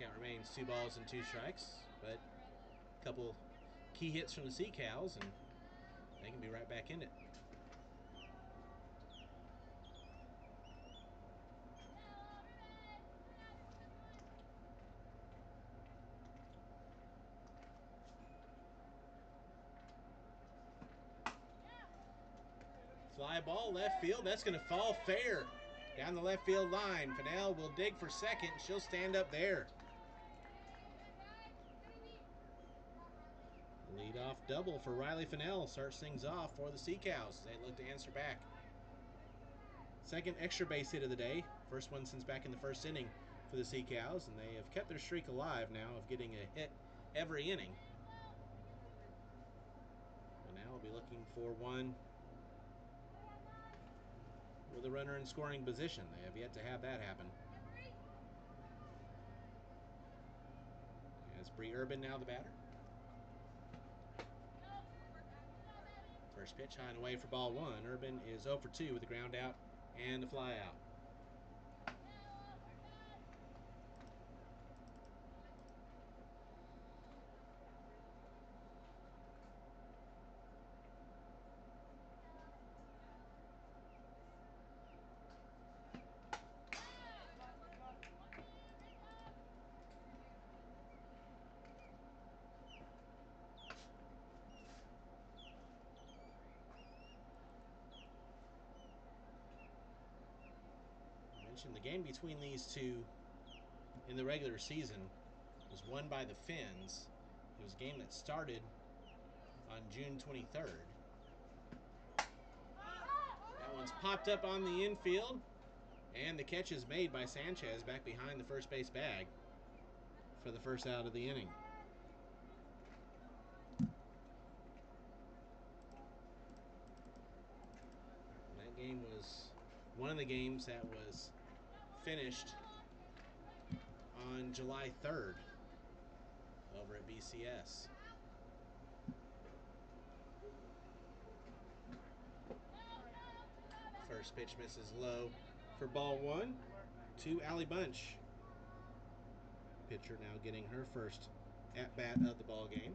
Count remains 2 balls and 2 strikes, but a couple key hits from the Sea Cows and they can be right back in it. Fly ball left field. That's going to fall fair down the left field line. Fennell will dig for second. She'll stand up there. Leadoff double for Riley Fennell starts things off for the Sea Cows. They look to answer back. Second extra base hit of the day. First one since back in the first inning for the Sea Cows, and they have kept their streak alive now of getting a hit every inning. So now we'll be looking for one with a runner in scoring position. They have yet to have that happen. As Bree Urban now the batter. First pitch high and away for ball 1. Urban is 0 for 2 with a ground out and a fly out. The game between these two in the regular season was won by the Phinz. It was a game that started on June 23rd. That one's popped up on the infield, and the catch is made by Sanchez back behind the first base bag for the first out of the inning. That game was one of the games that was finished on July 3rd over at BCS. First pitch misses low for ball 1 to Allie Bunch. Pitcher now getting her first at-bat of the ball game.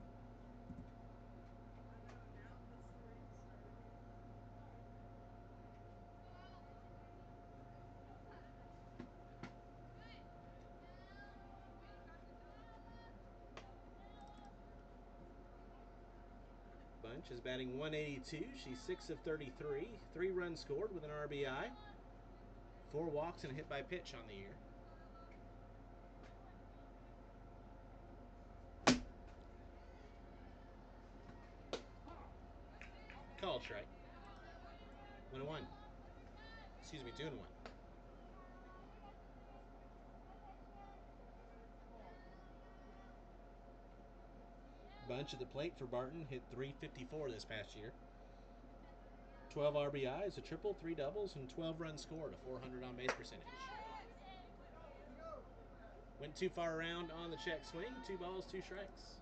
Bunch is batting 182. She's 6 of 33. 3 runs scored with an RBI. 4 walks and a hit by pitch on the year. Called strike. 1-1. Excuse me, 2-1. Bunch at the plate for Barton, hit .354 this past year. 12 RBIs, a triple, 3 doubles, and 12 runs scored, a 400 on base percentage. Went too far around on the check swing, 2 balls, 2 strikes.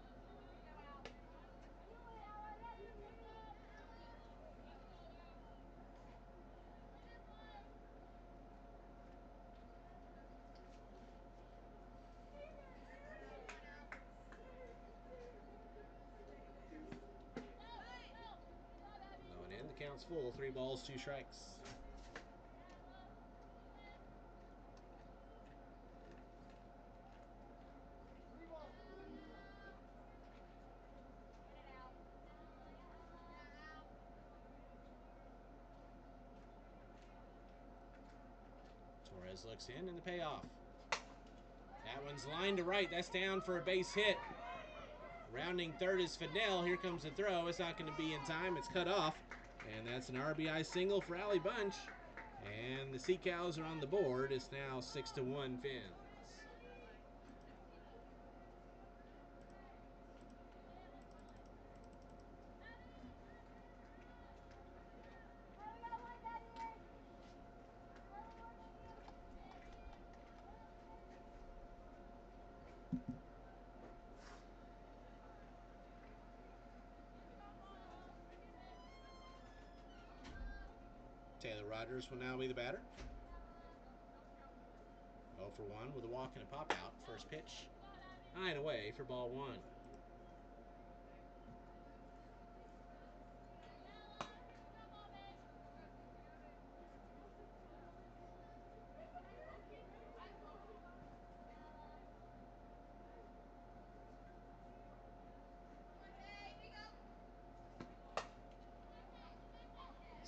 The count's full, 3 balls, 2 strikes. Torres looks in and the payoff. That one's lined to right. That's down for a base hit. Rounding third is Fidel. Here comes the throw. It's not going to be in time. It's cut off. And that's an RBI single for Allie Bunch. And the Sea Cows are on the board. It's now 6-1 Phinz. Taylor Rogers will now be the batter. 0 for 1 with a walk and a pop out. First pitch, high and away for ball 1.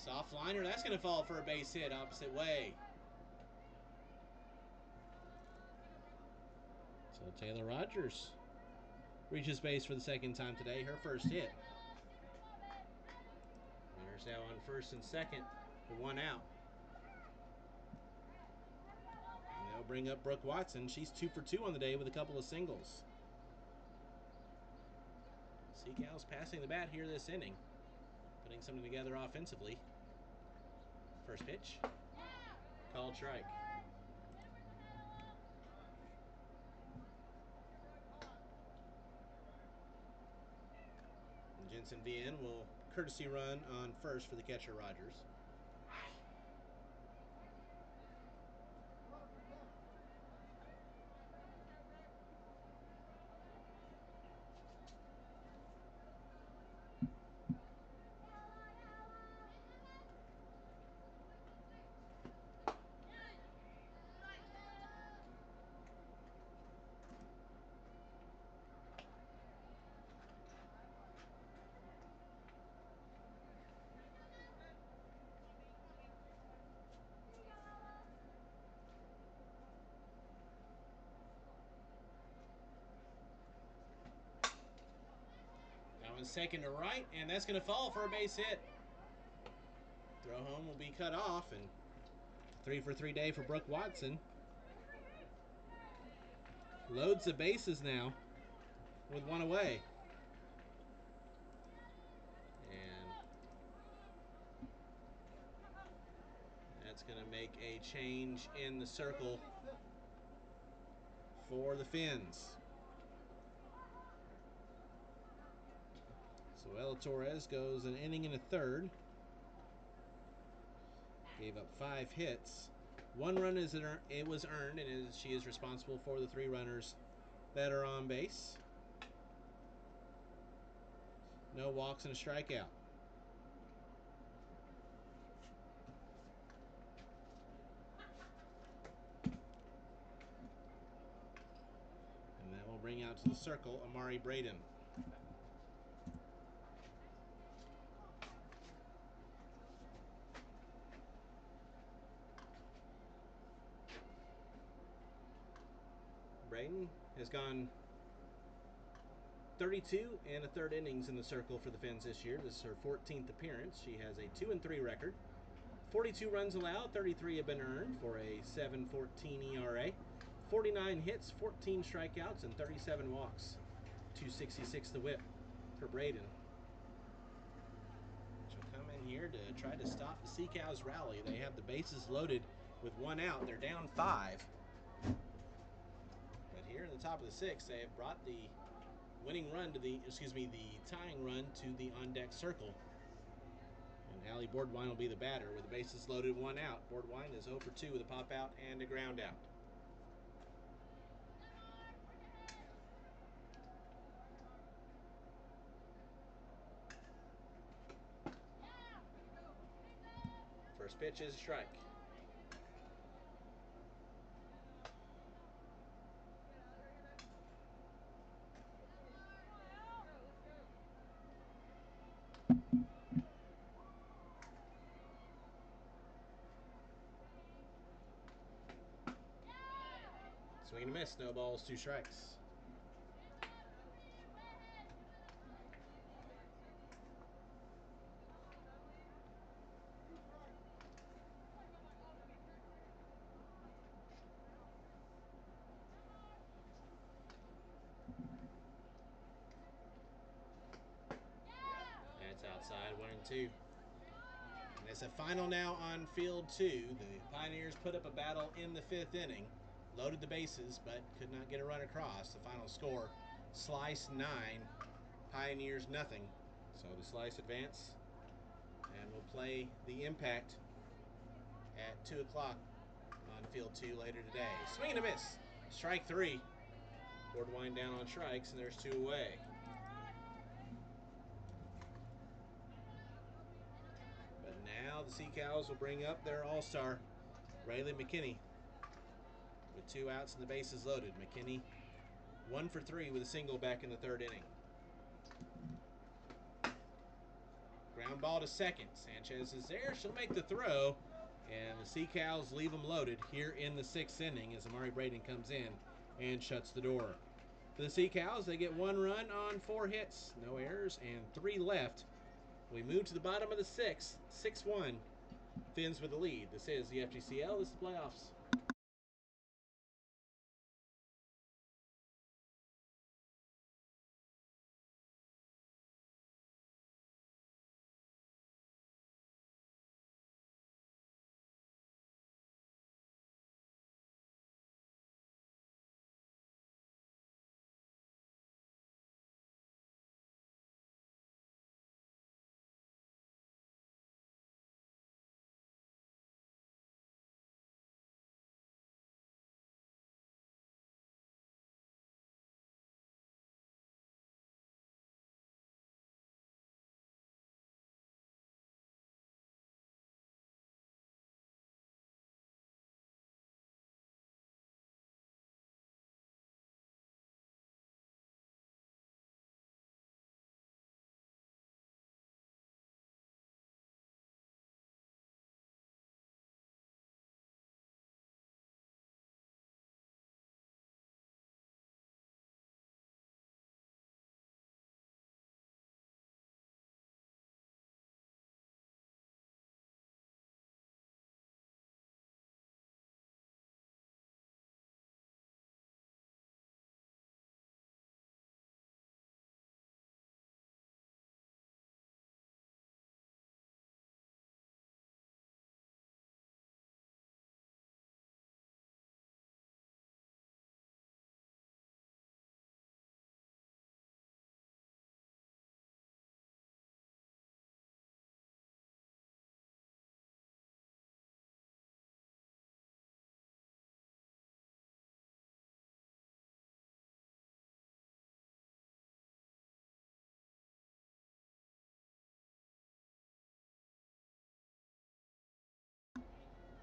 Soft liner, that's going to fall for a base hit opposite way. So Taylor Rogers reaches base for the second time today, her first hit. Runners now on first and second with 1 out. And they'll bring up Brooke Watson. She's 2 for 2 on the day with a couple of singles. Sea Cows passing the bat here this inning, putting something together offensively. First pitch, called strike. And Jensen Vien will courtesy run on first for the catcher Rogers. That one's taken to right, and that's going to fall for a base hit. Throw home will be cut off, and 3 for 3 day for Brooke Watson. Loads the bases now with 1 away. And that's going to make a change in the circle for the Phinz. So Ella Torres goes an inning and a third. Gave up 5 hits. 1 run it was earned, and she is responsible for the 3 runners that are on base. No walks and a strikeout. And that will bring out to the circle Amari Braden. Braden has gone 32 and a third innings in the circle for the Phinz this year. This is her 14th appearance. She has a 2-3 record. 42 runs allowed, 33 have been earned for a 7.14 ERA. 49 hits, 14 strikeouts, and 37 walks. 266 the whip for Braden. She'll come in here to try to stop the Sea Cows rally. They have the bases loaded with 1 out. They're down 5. But here in the top of the 6th, they have brought the winning run to the tying run to the on-deck circle. And Allie Boardwine will be the batter with the bases loaded, 1 out. Boardwine is 0 for 2 with a pop out and a ground out. First pitch is a strike. Swing and a miss, no balls, 2 strikes. 2. And it's a final now on field 2. The Pioneers put up a battle in the 5th inning, loaded the bases, but could not get a run across. The final score, Slice 9, Pioneers nothing. So the Slice advance, and we'll play the Impact at 2 o'clock on field 2 later today. Swing and a miss. Strike 3. Board wind down on strikes, and there's 2 away. But now the Sea Cows will bring up their all-star, Raylan McKinney, with 2 outs and the bases loaded. McKinney 1 for 3 with a single back in the 3rd inning. Ground ball to second. Sanchez is there. She'll make the throw. And the Sea Cows leave them loaded here in the 6th inning as Amari Braden comes in and shuts the door. For the Sea Cows, they get 1 run on 4 hits. No errors and 3 left. We move to the bottom of the 6th. 6-1. Phinz with the lead. This is the FGCL. This is the playoffs.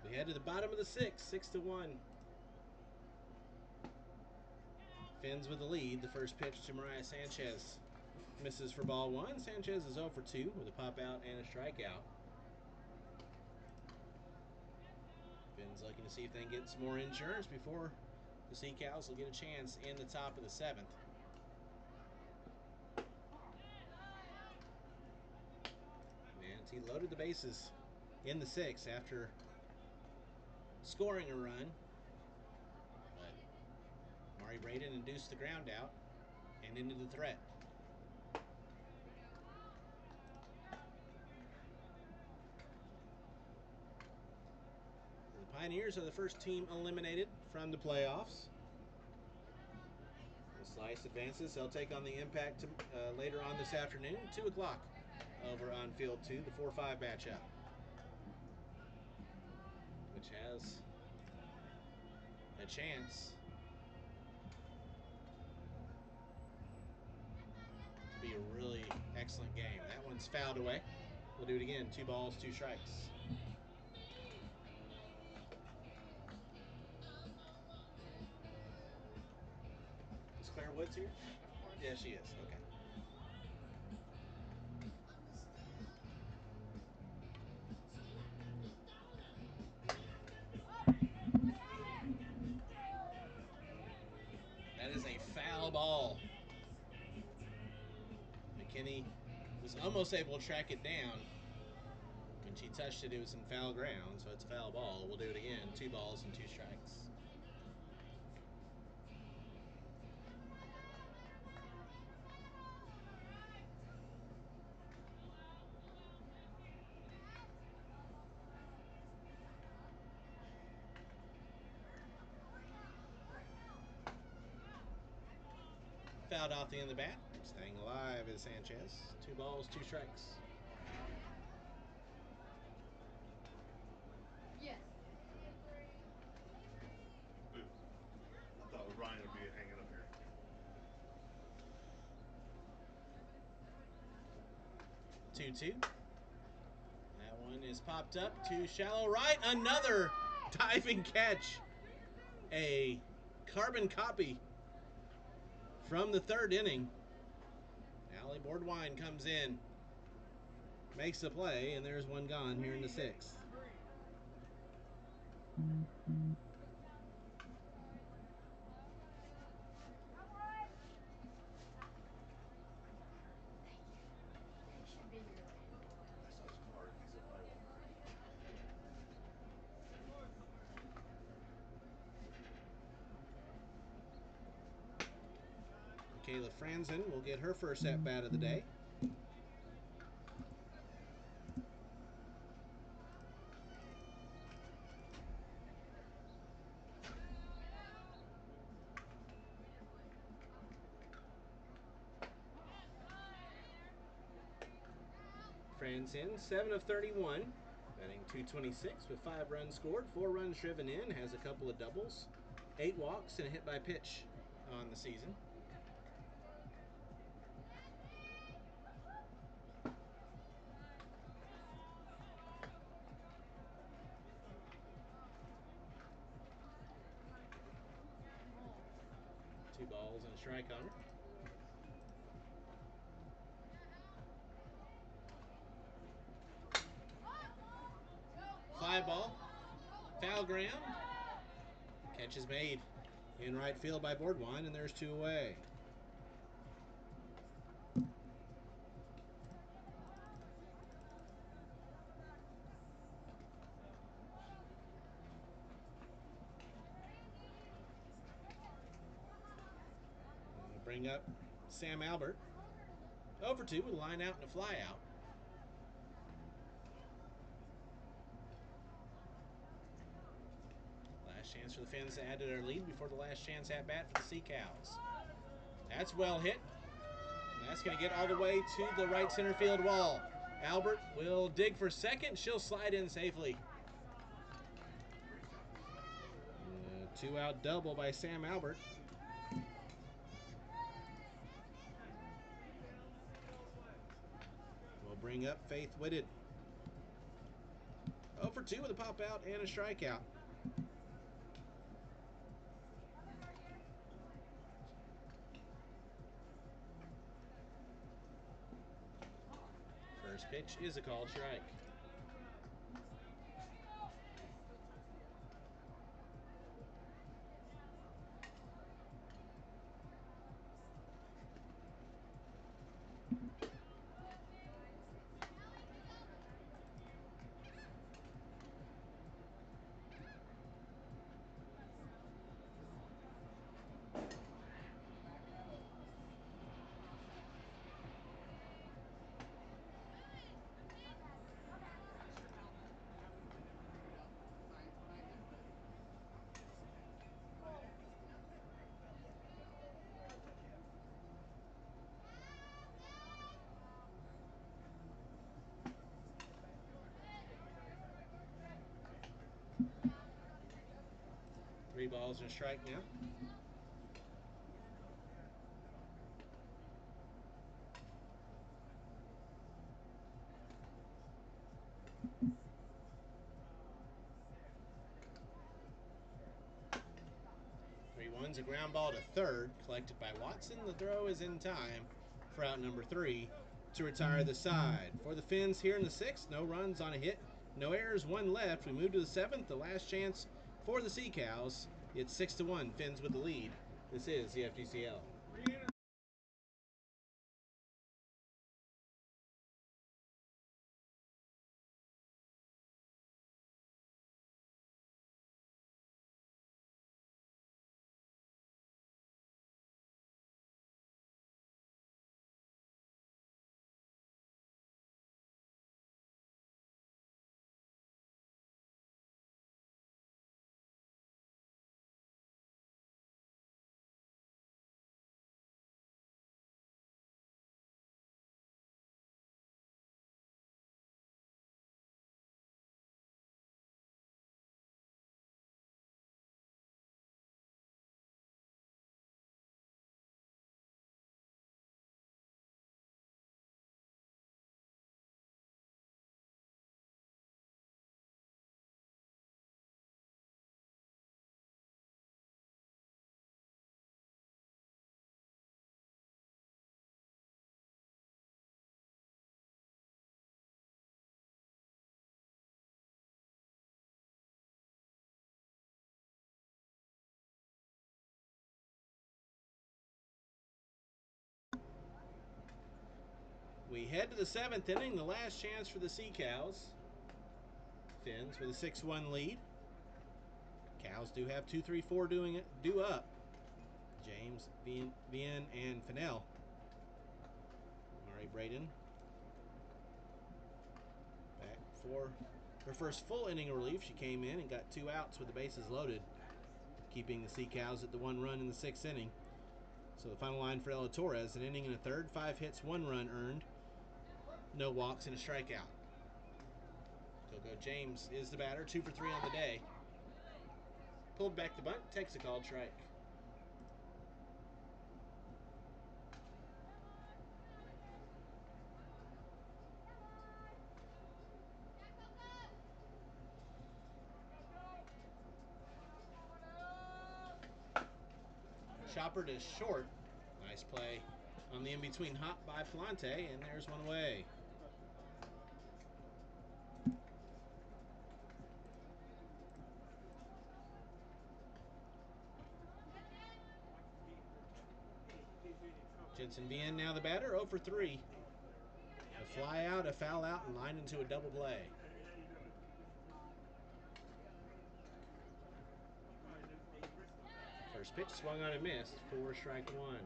We head to the bottom of the 6th, 6-1. Phinz with the lead. The first pitch to Mariah Sanchez misses for ball 1. Sanchez is 0 for 2 with a pop out and a strikeout. Phinz looking to see if they can get some more insurance before the Sea Cows will get a chance in the top of the 7th. And he loaded the bases in the 6th after scoring a run, but Mari Braden induced the ground out and into the threat. The Pioneers are the first team eliminated from the playoffs. The Slice advances. They'll take on the Impact later on this afternoon, 2 o'clock over on field 2, the 4-5 matchup, which has a chance to be a really excellent game. That one's fouled away. We'll do it again. 2 balls, 2 strikes. Is Claire Woods here? Yeah, she is. Okay. That is a foul ball. McKinney was almost able to track it down. When she touched it, it was in foul ground, so it's a foul ball. We'll do it again. 2 balls and 2 strikes. fouled off the end of the bat. Staying alive is Sanchez. 2 balls, 2 strikes. Yes. I thought Ryan would be hanging up here. 2-2. That one is popped up to shallow right. Another diving catch. A carbon copy from the 3rd inning. Allie Boardwine comes in, makes the play, and there's one gone here in the 6th. Kayla Franzen will get her first at-bat of the day. Franzen, 7 of 31, batting .226 with 5 runs scored, 4 runs driven in, has a couple of doubles, 8 walks, and a hit by pitch on the season. Two balls and a strike on her. Fly ball, foul ground, catch is made in right field by Boardwine, and there's 2 away. Bring up Sam Albert. 0 for 2 with a line out and a fly out. Last chance for the Phinz to add to their lead before the last chance at bat for the Sea Cows. That's well hit. And that's going to get all the way to the right center field wall. Albert will dig for second. She'll slide in safely. 2-out double by Sam Albert. We'll bring up Faith Whitted. 0 for 2 with a pop out and a strikeout. First pitch is a called strike. Three balls and a strike now. Three ones, a ground ball to third, collected by Watson. The throw is in time for out number 3 to retire the side. For the Phinz here in the 6th, no runs on a hit, no errors, 1 left. We move to the 7th, the last chance for the Sea Cows. It's 6-1, Phinz with the lead. This is the FGCL. we head to the 7th inning, the last chance for the Sea Cows. Phinz with a 6-1 lead. Cows do have 2-3-4 due up. James, Vien, and Fennell. Mari Braden back for her first full inning of relief. She came in and got 2 outs with the bases loaded, keeping the Sea Cows at the 1 run in the 6th inning. So the final line for Ella Torres: an inning and a third, 5 hits, 1 run earned, no walks, and a strikeout. Coco James is the batter, 2 for 3 on the day. Pulled back the bunt, takes a called strike. Chopper to short. Nice play on the in-between hop by Palante, and there's one away. Jensen Vien now the batter, 0 for 3. A fly out, a foul out, and lined into a double play. First pitch swung on and missed for strike 1.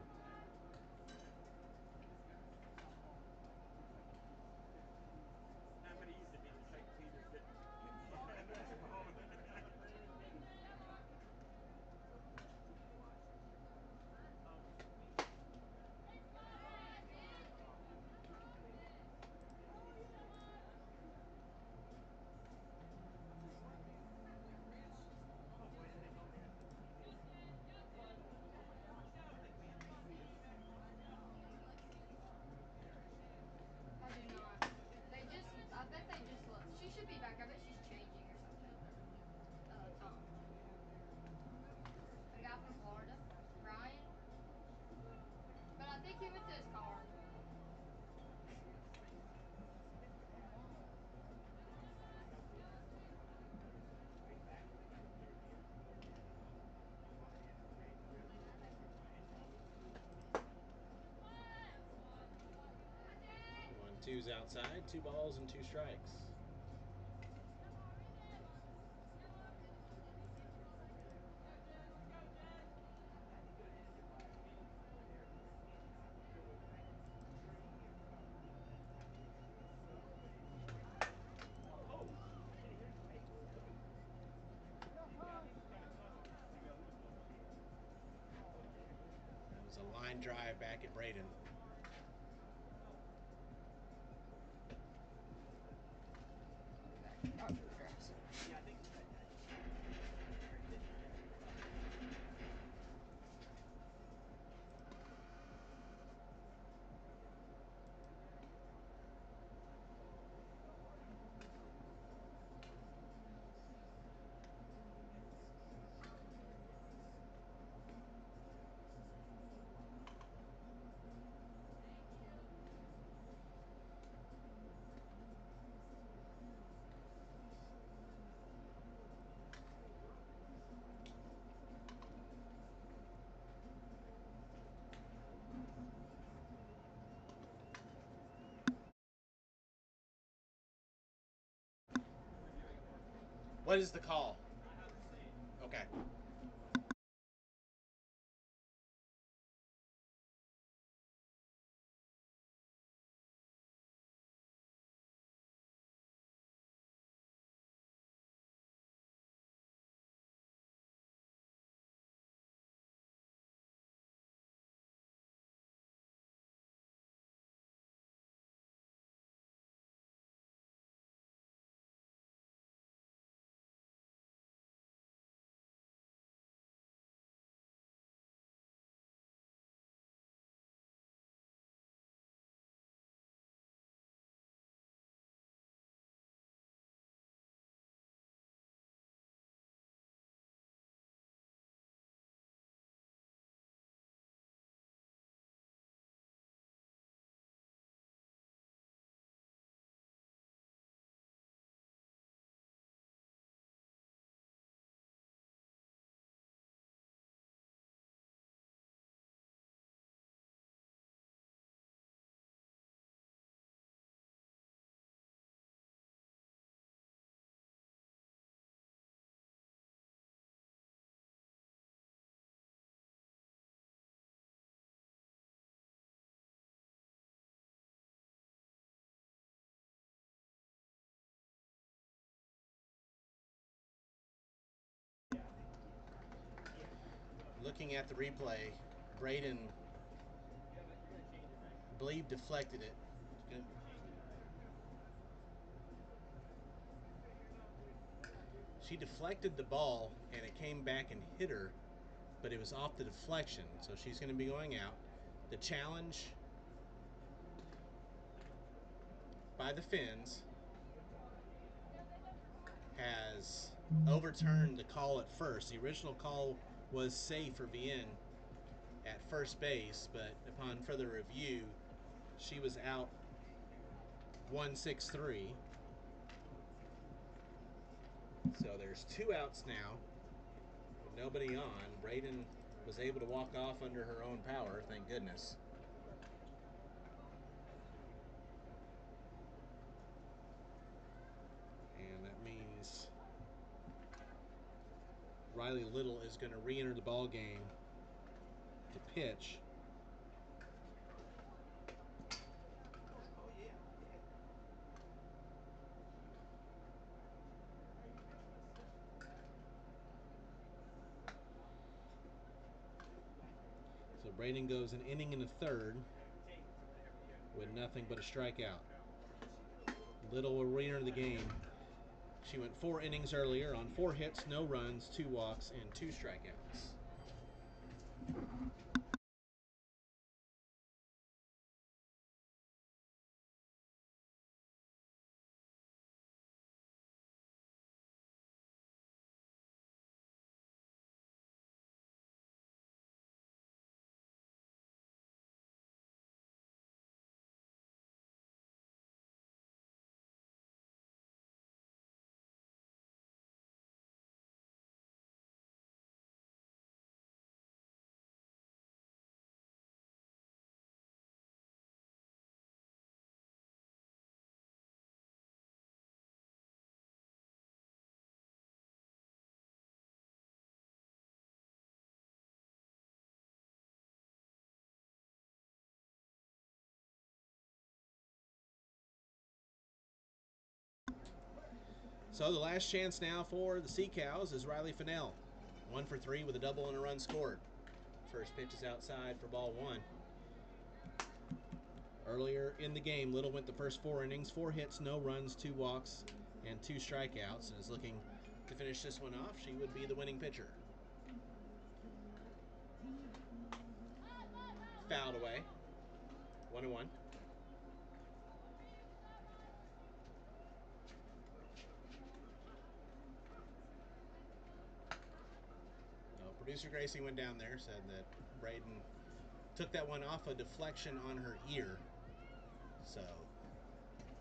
I bet they just left. She should be back. I bet she's changing or something. Tom. The guy from Florida, Ryan. But I think he went to his car. 1-2's outside, 2 balls and 2 strikes. That was a line drive back at Braden. What is the call? Okay. looking at the replay, Braden, I believe, deflected it. She deflected the ball, and it came back and hit her, but it was off the deflection, so she's going to be going out. The challenge by the Phinz has overturned the call at first. The original call was safe for Vienne at first base, but upon further review, she was out 1-6-3. So there's 2 outs now with nobody on. Braden was able to walk off under her own power, thank goodness. And that means Riley Little is going to re-enter the ball game to pitch. So Braden goes an inning and a third with nothing but a strikeout. Little will re-enter the game. She went 4 innings earlier on 4 hits, no runs, 2 walks, and 2 strikeouts. So the last chance now for the Sea Cows is Riley Fennell. 1 for 3 with a double and a run scored. First pitch is outside for ball 1. Earlier in the game, Little went the first 4 innings, 4 hits, no runs, 2 walks, and 2 strikeouts, and is looking to finish this one off. She would be the winning pitcher. Fouled away. 1-1. Producer Gracie went down there, said that Braden took that one off a deflection on her ear. So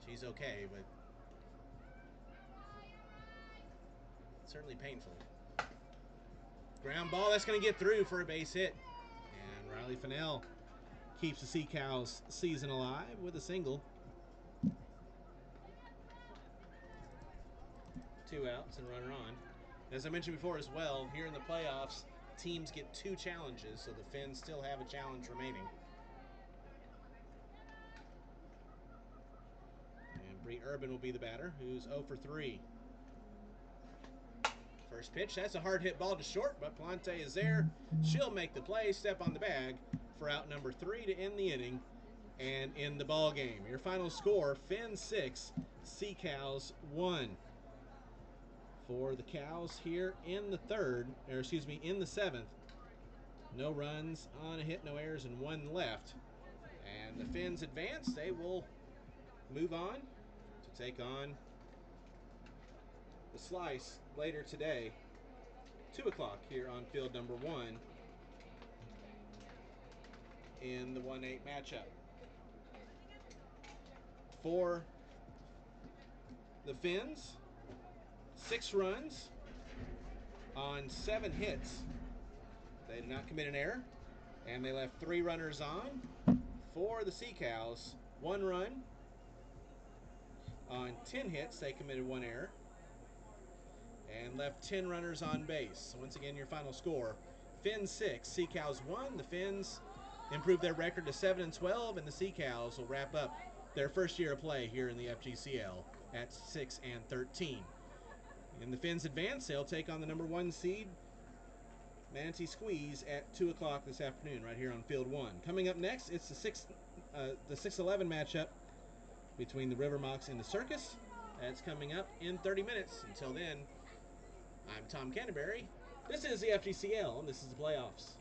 she's okay, but certainly painful. Ground ball, that's going to get through for a base hit. And Riley Fennell keeps the Sea Cows season alive with a single. 2 outs and runner on. As I mentioned before as well, here in the playoffs, teams get 2 challenges, so the Phinz still have a challenge remaining. And Bree Urban will be the batter, who's 0 for 3. First pitch, that's a hard hit ball to short, but Palante is there. She'll make the play, step on the bag for out number 3 to end the inning and end the ball game. Your final score, Phinz 6, Sea Cows 1. For the Cows here in the in the 7th. No runs on a hit, no errors, and 1 left. And the Phinz advance. They will move on to take on the Slice later today, 2 o'clock here on field number 1 in the 1-8 matchup. For the Phinz, 6 runs on 7 hits. They did not commit an error, and they left 3 runners on. For the Sea Cows, 1 run on 10 hits. They committed 1 error and left 10 runners on base. Once again, your final score, Phinz 6, Sea Cows 1. The Phinz improved their record to 7-12, and the Sea Cows will wrap up their first year of play here in the FGCL at 6-13. In the Phinz advance, they'll take on the number 1 seed, Manatee Squeeze at 2 o'clock this afternoon, right here on Field 1. Coming up next, it's the 6-11 matchup between the River Mocs and the Circus. That's coming up in 30 minutes. Until then, I'm Tom Canterbury. This is the FGCL, and this is the playoffs.